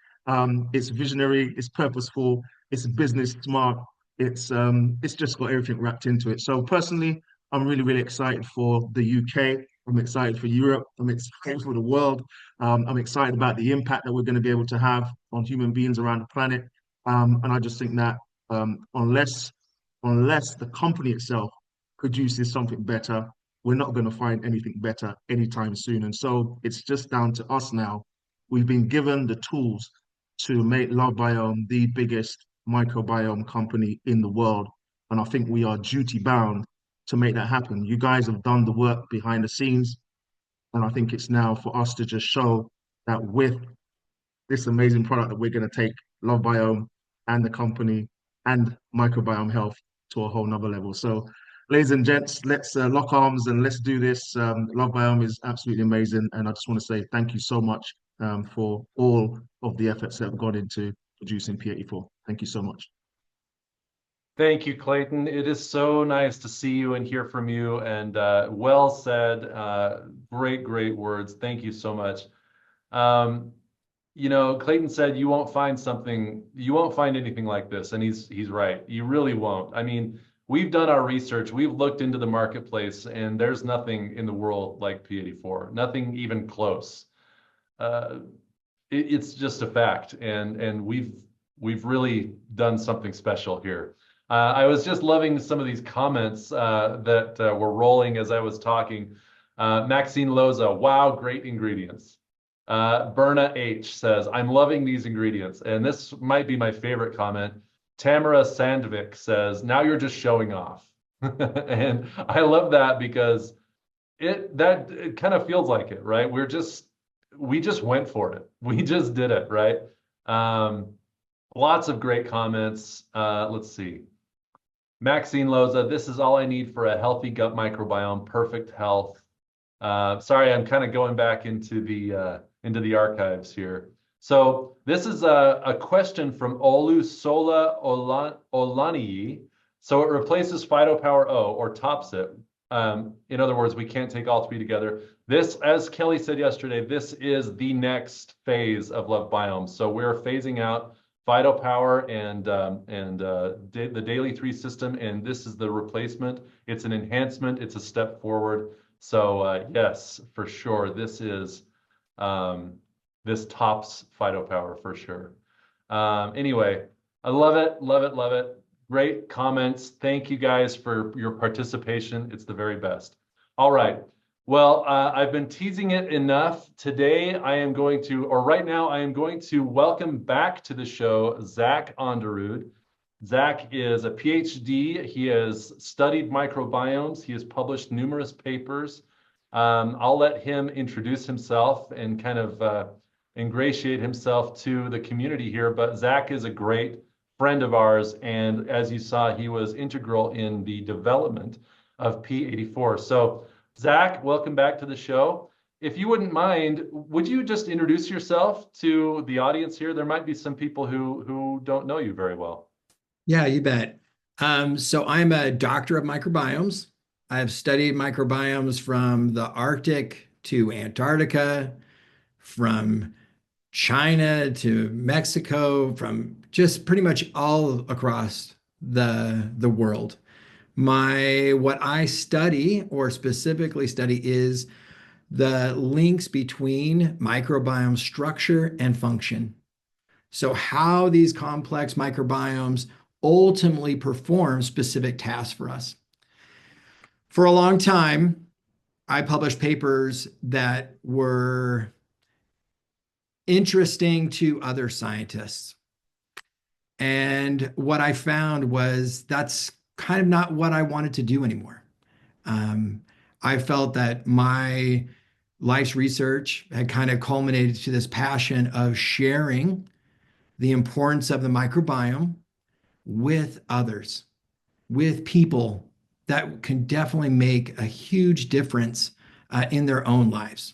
It's visionary, it's purposeful, it's business smart. It's just got everything wrapped into it. So personally, I'm really, really excited for the UK. I'm excited for Europe. I'm excited for the world. I'm excited about the impact that we're going to be able to have on human beings around the planet. And I just think that unless the company itself produces something better, we're not going to find anything better anytime soon. And so it's just down to us now. We've been given the tools to make LoveBiome the biggest microbiome company in the world. And I think we are duty bound to make that happen. You guys have done the work behind the scenes. And I think it's now for us to just show that with this amazing product that we're going to take LoveBiome and the company and microbiome health to a whole nother level. So ladies and gents, let's lock arms and let's do this. LoveBiome is absolutely amazing. And I just want to say thank you so much for all of the efforts that have gone into producing P84. Thank you so much. Thank you, Clayton. It is so nice to see you and hear from you. And well said. Great, great words. Thank you so much. Clayton said you won't find anything like this, and he's right. You really won't. I mean, we've done our research. We've looked into the marketplace, and there's nothing in the world like P84. Nothing even close. It's just a fact, and we've really done something special here. I was just loving some of these comments that were rolling as I was talking. Maxine Loza, wow, great ingredients. Berna H says, I'm loving these ingredients. And this might be my favorite comment. Tamara Sandvik says, now you're just showing off. And I love that because it kind of feels like it, right? We just went for it. We just did it, right? Lots of great comments. Let's see. Maxine Loza, this is all I need for a healthy gut microbiome, perfect health. Sorry, I'm kind of going back into the archives here. So this is a question from Olusola Olaniyi. So it replaces PhytoPower O or tops it. In other words, we can't take all three together. This, as Kelly said yesterday, this is the next phase of LoveBiome. So we're phasing out PhytoPower and the Daily 3 system, and this is the replacement. It's an enhancement. It's a step forward. So yes, for sure, this tops PhytoPower for sure. Anyway, I love it, love it, love it. Great comments. Thank you guys for your participation. It's the very best. All right. Well, I've been teasing it enough. Today, right now, I am going to welcome back to the show Zach Onderud. Zach is a PhD. He has studied microbiomes. He has published numerous papers. I'll let him introduce himself and kind of ingratiate himself to the community here. But Zach is a great friend of ours. And as you saw, he was integral in the development of P84. So Zach, welcome back to the show. If you wouldn't mind, would you just introduce yourself to the audience here? There might be some people who don't know you very well. Yeah, you bet. So I'm a doctor of microbiomes. I've studied microbiomes from the Arctic to Antarctica, from China to Mexico, from just pretty much all across the world. What I study, or specifically study, is the links between microbiome structure and function. So how these complex microbiomes ultimately perform specific tasks for us. For a long time, I published papers that were interesting to other scientists. And what I found was that's kind of not what I wanted to do anymore. I felt that my life's research had kind of culminated to this passion of sharing the importance of the microbiome with others, with people that can definitely make a huge difference in their own lives.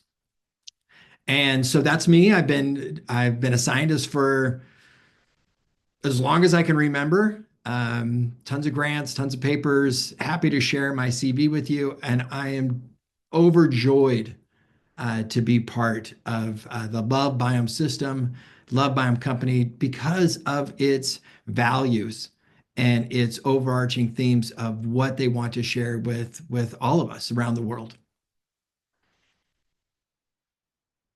And so that's me. I've been a scientist for as long as I can remember. Tons of grants, tons of papers. Happy to share my CV with you, and I am overjoyed to be part of the LoveBiome system, LoveBiome company, because of its values and its overarching themes of what they want to share with all of us around the world.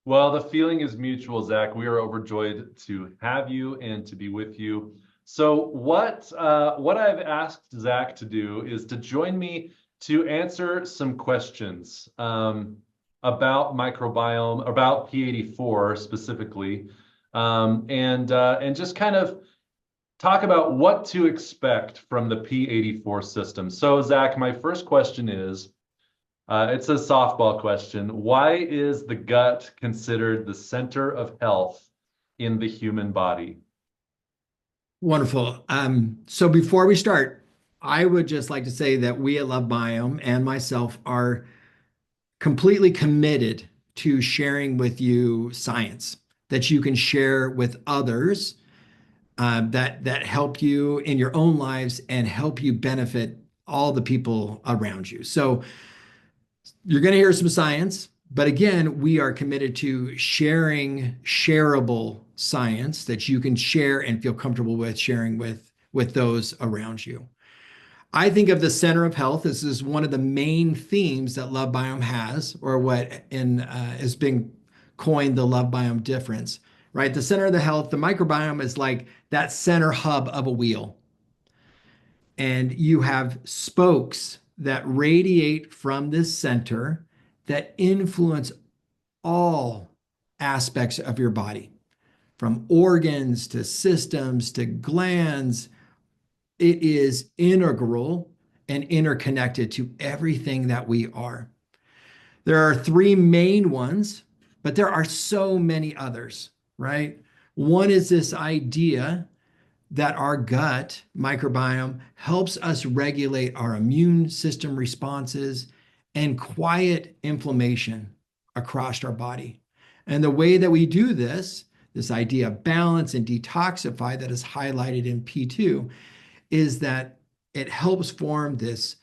Well, the feeling is mutual, Zach. We are overjoyed to have you and to be with you. So what I've asked Zach to do is to join me to answer some questions about microbiome, about P84 specifically, and just kind of talk about what to expect from the P84 system. So, Zach, my first question is, it's a softball question. Why is the gut considered the center of health in the human body? Wonderful. So before we start, I would just like to say that we at LoveBiome and myself are completely committed to sharing with you science that you can share with others, that help you in your own lives and help you benefit all the people around you. So you're going to hear some science, but again, we are committed to sharing shareable science that you can share and feel comfortable with sharing with those around you. I think of the center of health. This is one of the main themes that LoveBiome has, or what has been coined the LoveBiome difference, right? The center of the health, the microbiome is like that center hub of a wheel. And you have spokes that radiate from this center that influence all aspects of your body, from organs to systems to glands. It is integral and interconnected to everything that we are. There are three main ones, but there are so many others, right? One is this idea that our gut microbiome helps us regulate our immune system responses and quiet inflammation across our body. And the way that we do this idea of balance and detoxify that is highlighted in P2, is that it helps form this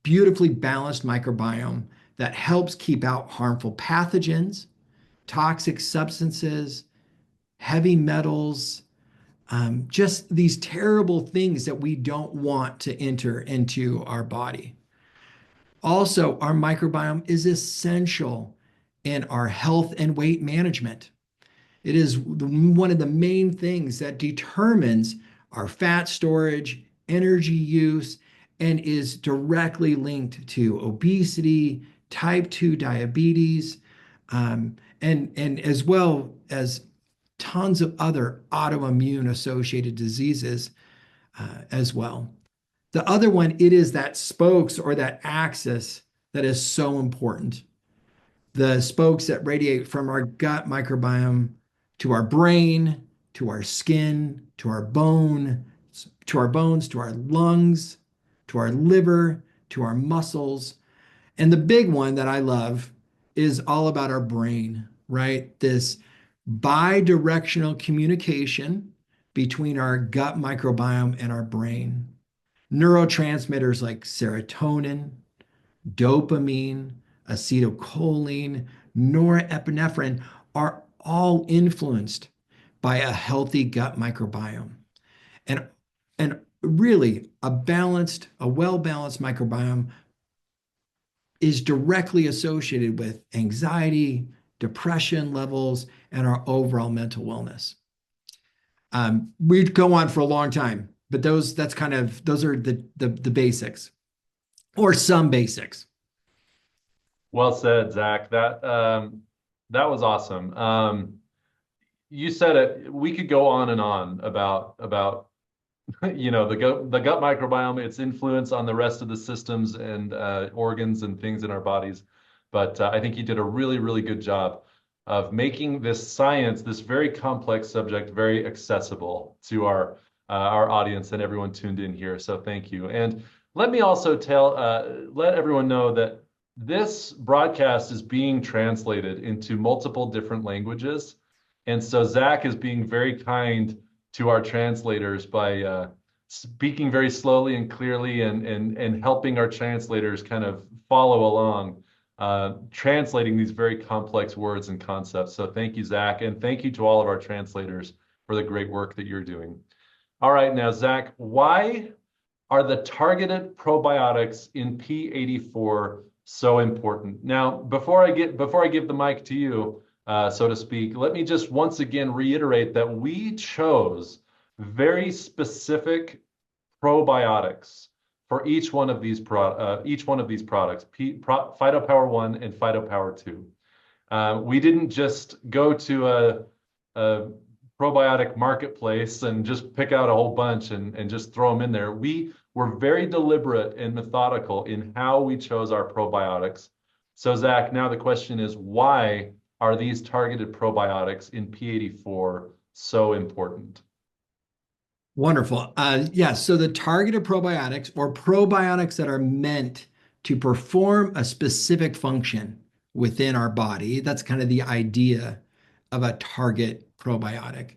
beautifully balanced microbiome that helps keep out harmful pathogens, toxic substances, heavy metals, just these terrible things that we don't want to enter into our body. Also, our microbiome is essential in our health and weight management. It is one of the main things that determines our fat storage, energy use, and is directly linked to obesity, type 2 diabetes, and as well as tons of other autoimmune associated diseases as well. The other one, it is that spokes or that axis that is so important. The spokes that radiate from our gut microbiome to our brain, to our skin, to our bones, to our lungs, to our liver, to our muscles. And the big one that I love is all about our brain, right? This bi-directional communication between our gut microbiome and our brain. Neurotransmitters like serotonin, dopamine, acetylcholine, norepinephrine are all influenced by a healthy gut microbiome. And really, a well-balanced microbiome is directly associated with anxiety, depression levels, and our overall mental wellness. We'd go on for a long time, but that's kind of, those are the basics, or some basics. Well said, Zach. That was awesome. You said it. We could go on and on about the gut microbiome, its influence on the rest of the systems and organs and things in our bodies. But I think you did a really, really good job of making this science, this very complex subject, very accessible to our audience and everyone tuned in here. So thank you. And let me also let everyone know that this broadcast is being translated into multiple different languages. And so Zach is being very kind to our translators by speaking very slowly and clearly and helping our translators kind of follow along, translating these very complex words and concepts. So thank you, Zach, and thank you to all of our translators for the great work that you're doing. All right, now, Zach, why are the targeted probiotics in P84 so important? Now, before I give the mic to you, so to speak, let me just once again reiterate that we chose very specific probiotics for each one of these products, Phytopower 1 and Phytopower 2. We didn't just go to a probiotic marketplace and just pick out a whole bunch and just throw them in there. We were very deliberate and methodical in how we chose our probiotics. So Zach, now the question is, why are these targeted probiotics in P84 so important? Wonderful. Yeah, so the targeted probiotics, or probiotics that are meant to perform a specific function within our body, that's kind of the idea of a target probiotic.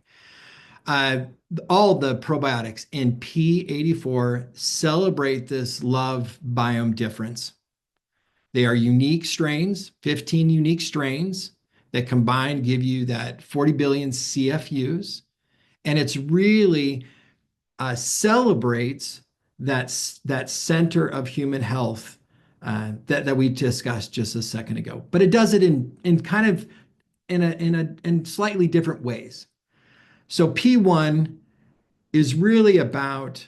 All the probiotics in P84 celebrate this LoveBiome difference. They are unique strains, 15 unique strains that combined give you that 40 billion CFUs. And it's really celebrates that center of human health that we discussed just a second ago. But it does it in kind of in slightly different ways. So P1 is really about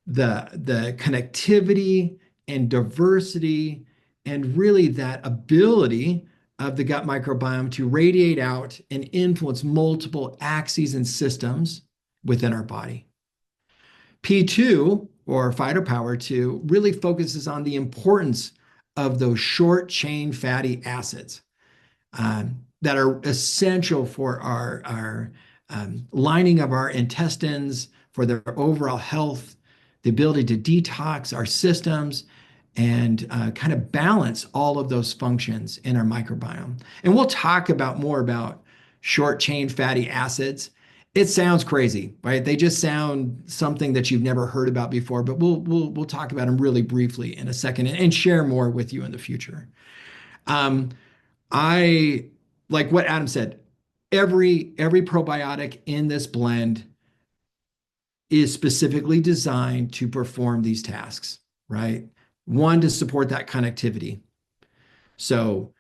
the connectivity and diversity and really that ability of the gut microbiome to radiate out and influence multiple axes and systems within our body. P2, or Phytopower 2, really focuses on the importance of those short chain fatty acids that are essential for our lining of our intestines, for their overall health, the ability to detox our systems, and kind of balance all of those functions in our microbiome. And we'll talk more about short chain fatty acids. It sounds crazy, right? They just sound something that you've never heard about before, but we'll talk about them really briefly in a second and share more with you in the future. I like what Adam said. Every probiotic in this blend is specifically designed to perform these tasks, right? One, to support that connectivity. So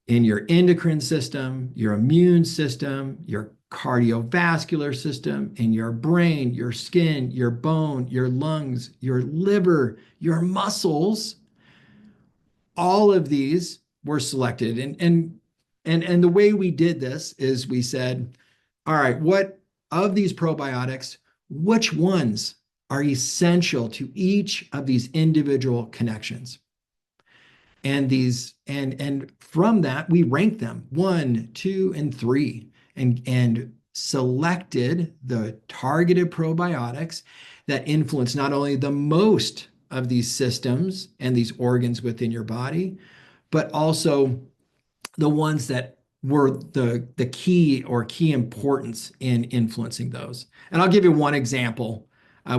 in your endocrine system, your immune system, your cardiovascular system, in your brain, your skin, your bone, your lungs, your liver, your muscles, all of these were selected. And the way we did this is we said, all right, what of these probiotics, which ones are essential to each of these individual connections? And from that, we ranked them 1, 2, and 3, and selected the targeted probiotics that influence not only the most of these systems and these organs within your body, but also the ones that were the key importance in influencing those. And I'll give you one example.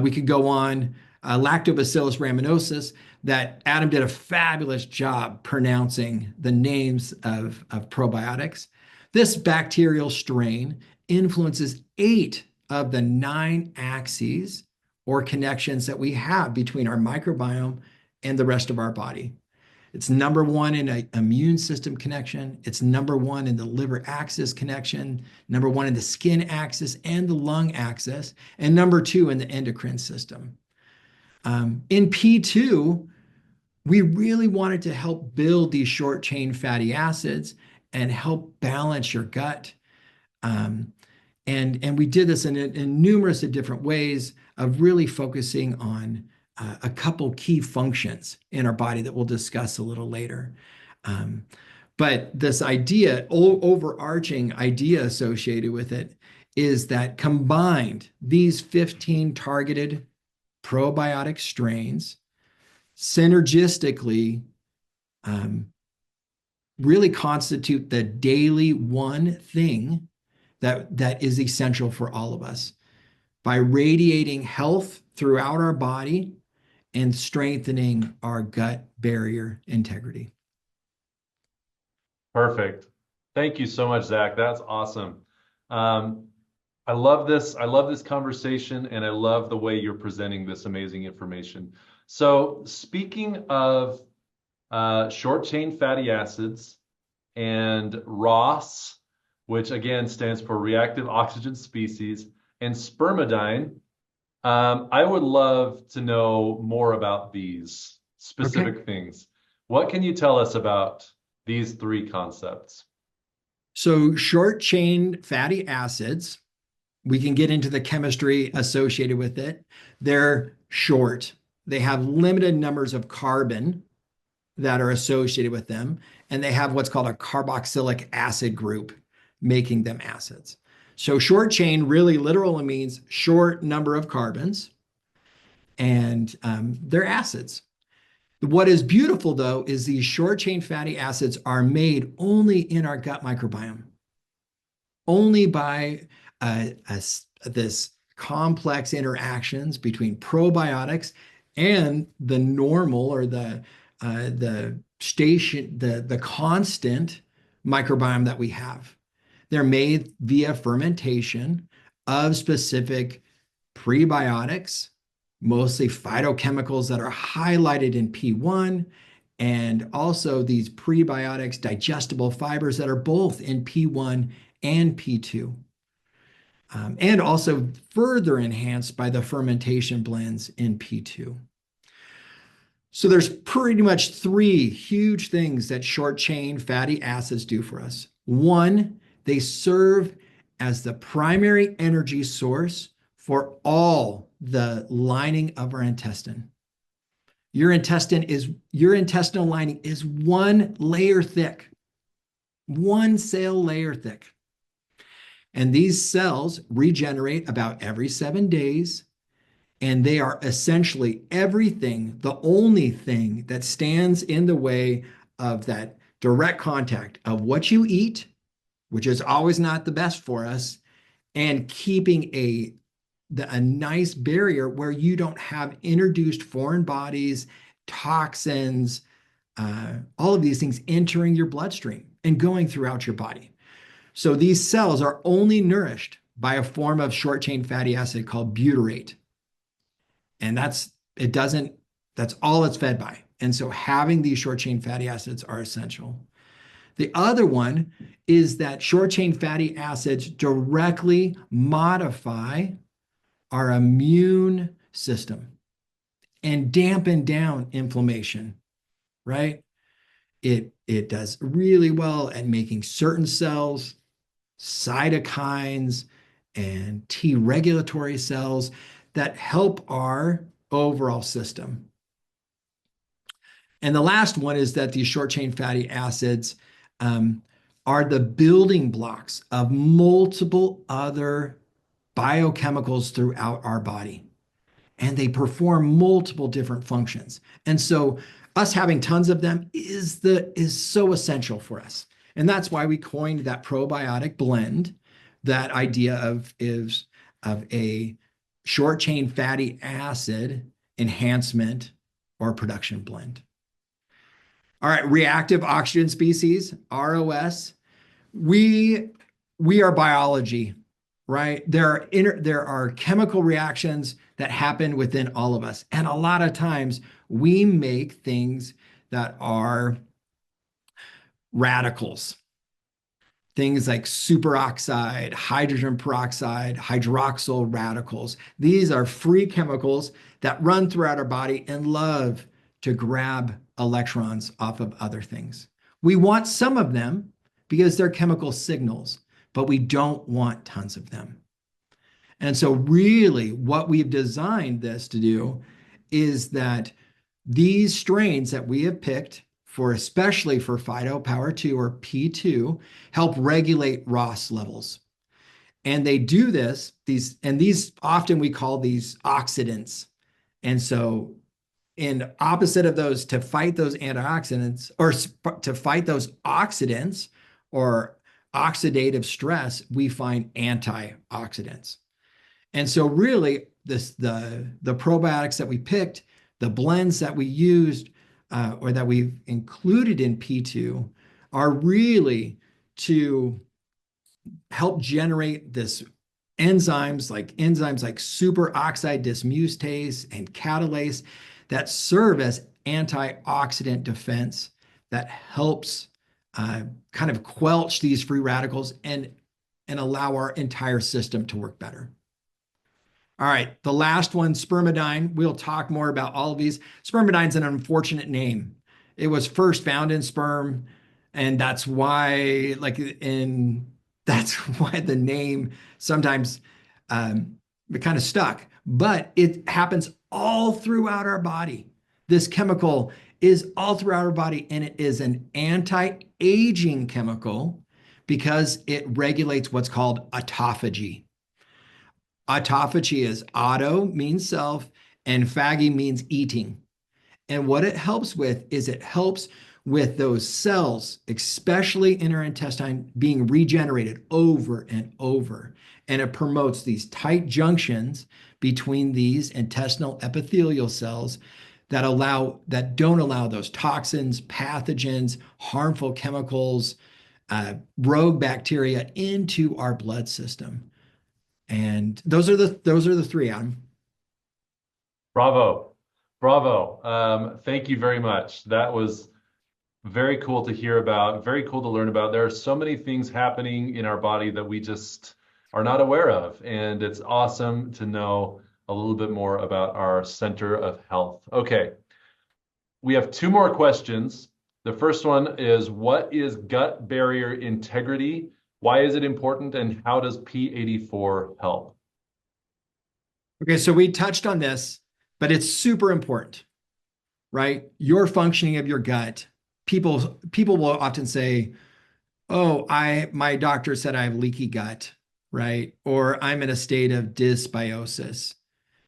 We could go on. Lactobacillus rhamnosus, that Adam did a fabulous job pronouncing the names of probiotics. This bacterial strain influences 8 of the 9 axes or connections that we have between our microbiome and the rest of our body. It's number one in an immune system connection. It's number one in the liver axis connection, number one in the skin axis and the lung axis, and number two in the endocrine system. In P2, we really wanted to help build these short chain fatty acids and help balance your gut. And we did this in numerous different ways of really focusing on a couple key functions in our body that we'll discuss a little later. But this idea, overarching idea associated with it, is that combined, these 15 targeted probiotic strains synergistically really constitute the daily one thing that is essential for all of us by radiating health throughout our body and strengthening our gut barrier integrity. Perfect. Thank you so much, Zach. That's awesome. I love this. I love this conversation, and I love the way you're presenting this amazing information. So speaking of short chain fatty acids and ROS, which again stands for reactive oxygen species, and spermidine, I would love to know more about these specific things. What can you tell us about these three concepts? So short chain fatty acids, we can get into the chemistry associated with it. They're short. They have limited numbers of carbon that are associated with them, and they have what's called a carboxylic acid group, making them acids. So short chain really literally means short number of carbons, and they're acids. What is beautiful, though, is these short chain fatty acids are made only in our gut microbiome, only by this complex interactions between probiotics and the normal or the constant microbiome that we have. They're made via fermentation of specific prebiotics, mostly phytochemicals that are highlighted in P1, and also these prebiotics, digestible fibers that are both in P1 and P2. And also further enhanced by the fermentation blends in P2. So there's pretty much three huge things that short chain fatty acids do for us. One, they serve as the primary energy source for all the lining of our intestine. Your intestinal lining is one layer thick, one cell layer thick. And these cells regenerate about every 7 days. And they are essentially everything, the only thing that stands in the way of that direct contact of what you eat, which is always not the best for us, and keeping a nice barrier where you don't have introduced foreign bodies, toxins, all of these things entering your bloodstream and going throughout your body. So these cells are only nourished by a form of short chain fatty acid called butyrate. And that's all it's fed by. And so having these short chain fatty acids are essential. The other one is that short chain fatty acids directly modify our immune system and dampen down inflammation, right? It does really well at making certain cells, cytokines, and T regulatory cells that help our overall system. And the last one is that these short chain fatty acids are the building blocks of multiple other biochemicals throughout our body. And they perform multiple different functions. And so us having tons of them is so essential for us. And that's why we coined that probiotic blend, that idea of a short chain fatty acid enhancement or production blend. All right, reactive oxygen species, ROS. We are biology, right? There are chemical reactions that happen within all of us. And a lot of times we make things that are radicals. Things like superoxide, hydrogen peroxide, hydroxyl radicals. These are free chemicals that run throughout our body and love to grab electrons off of other things. We want some of them because they're chemical signals, but we don't want tons of them. And so really what we've designed this to do is that these strains that we have picked for, especially for phytopower 2 or P2, help regulate ROS levels. And they do this, these often we call these oxidants. And so in opposite of those, to fight those antioxidants or to fight those oxidants or oxidative stress, we find antioxidants. And so really the probiotics that we picked, the blends that we used or that we've included in P2 are really to help generate this enzymes like superoxide dismutase and catalase that serve as antioxidant defense that helps kind of quelch these free radicals and allow our entire system to work better. All right, the last one, spermidine. We'll talk more about all of these. Spermidine's an unfortunate name. It was first found in sperm, and that's why, that's why the name sometimes it kind of stuck. But it happens all throughout our body. This chemical is all throughout our body, and it is an anti-aging chemical because it regulates what's called autophagy. Autophagy is auto means self and phagy means eating. And what it helps with is it helps with those cells, especially in our intestine, being regenerated over and over. And it promotes these tight junctions between these intestinal epithelial cells that don't allow those toxins, pathogens, harmful chemicals, rogue bacteria into our blood system. And those are the three, Adam. Bravo. Bravo. Thank you very much. That was very cool to hear about, very cool to learn about. There are so many things happening in our body that we just are not aware of. And it's awesome to know a little bit more about our center of health. Okay. We have two more questions. The first one is, what is gut barrier integrity? Why is it important, and how does P84 help? Okay, so we touched on this, but it's super important, right? Your functioning of your gut. People will often say, "Oh, my doctor said I have leaky gut," right? Or I'm in a state of dysbiosis.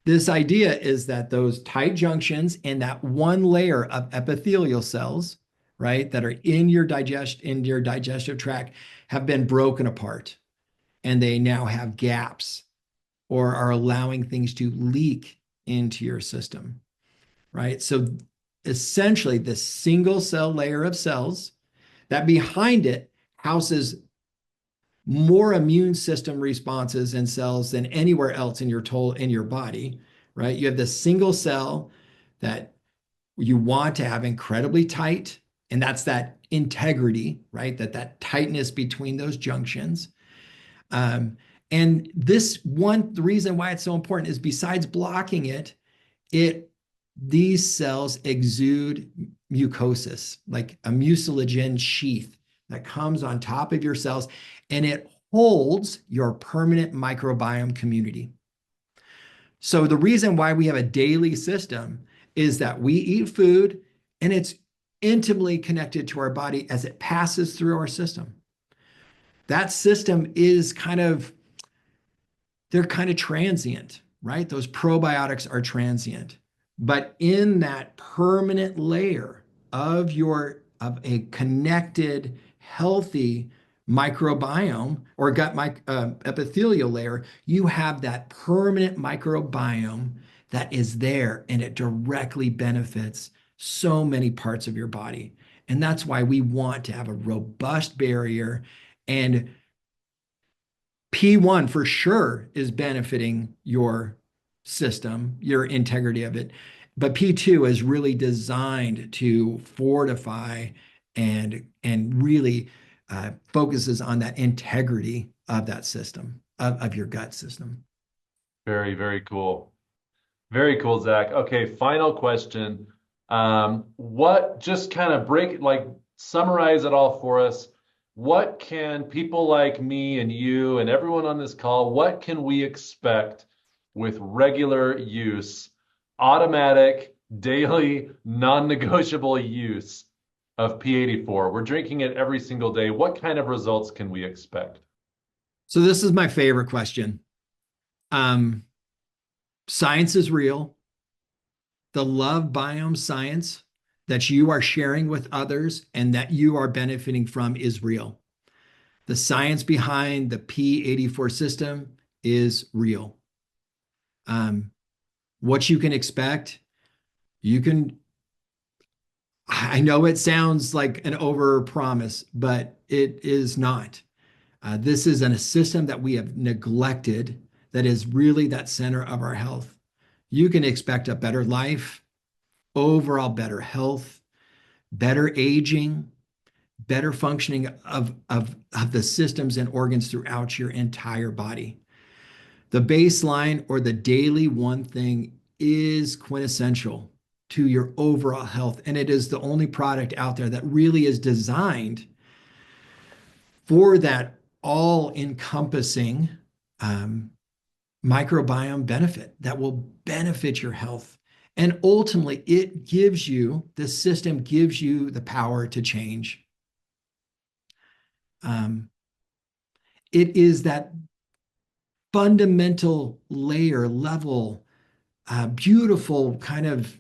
This idea is that those tight junctions in that one layer of epithelial cells, right, that are in your digestive tract have been broken apart, and they now have gaps or are allowing things to leak into your system, right? So essentially this single cell layer of cells that behind it houses more immune system responses and cells than anywhere else in your body, right? You have this single cell that you want to have incredibly tight, and that's that integrity, right? That tightness between those junctions. And the reason why it's so important is besides blocking it, these cells exude mucosis, like a mucilaginous sheath that comes on top of your cells, and it holds your permanent microbiome community. So the reason why we have a daily system is that we eat food, and it's intimately connected to our body as it passes through our system. That system is they're kind of transient, right? Those probiotics are transient. But in that permanent layer of a connected, healthy microbiome or gut epithelial layer, you have that permanent microbiome that is there, and it directly benefits so many parts of your body. And that's why we want to have a robust barrier, and P1 for sure is benefiting your system, your integrity of it. But P2 is really designed to fortify and really focuses on that integrity of that system, of your gut system. Very, very cool. Very cool, Zach. Okay, final question. What just kind of summarize it all for us. What can people like me and you and everyone on this call, what can we expect with regular use, automatic, daily, non-negotiable use of P84? We're drinking it every single day. What kind of results can we expect? So this is my favorite question. Science is real. The LoveBiome science that you are sharing with others and that you are benefiting from is real. The science behind the P84 system is real. What you can expect, I know it sounds like an over promise, but it is not. This is a system that we have neglected that is really that center of our health. You can expect a better life, overall better health, better aging, better functioning of the systems and organs throughout your entire body. The baseline or the daily one thing is quintessential to your overall health. And it is the only product out there that really is designed for that all-encompassing microbiome benefit that will benefit your health. And ultimately, this system gives you the power to change. It is that fundamental level, beautiful kind of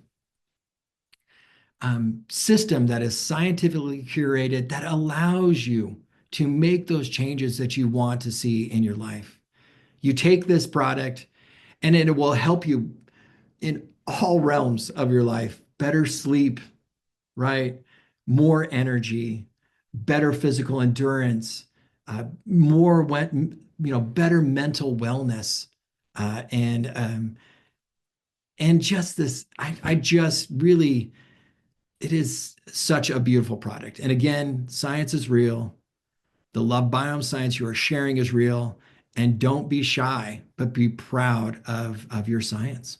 system that is scientifically curated that allows you to make those changes that you want to see in your life. You take this product and it will help you in all realms of your life. Better sleep, right? More energy, better physical endurance, better mental wellness, and just this. I just really, it is such a beautiful product. And again, science is real. The LoveBiome science you are sharing is real. And don't be shy, but be proud of your science.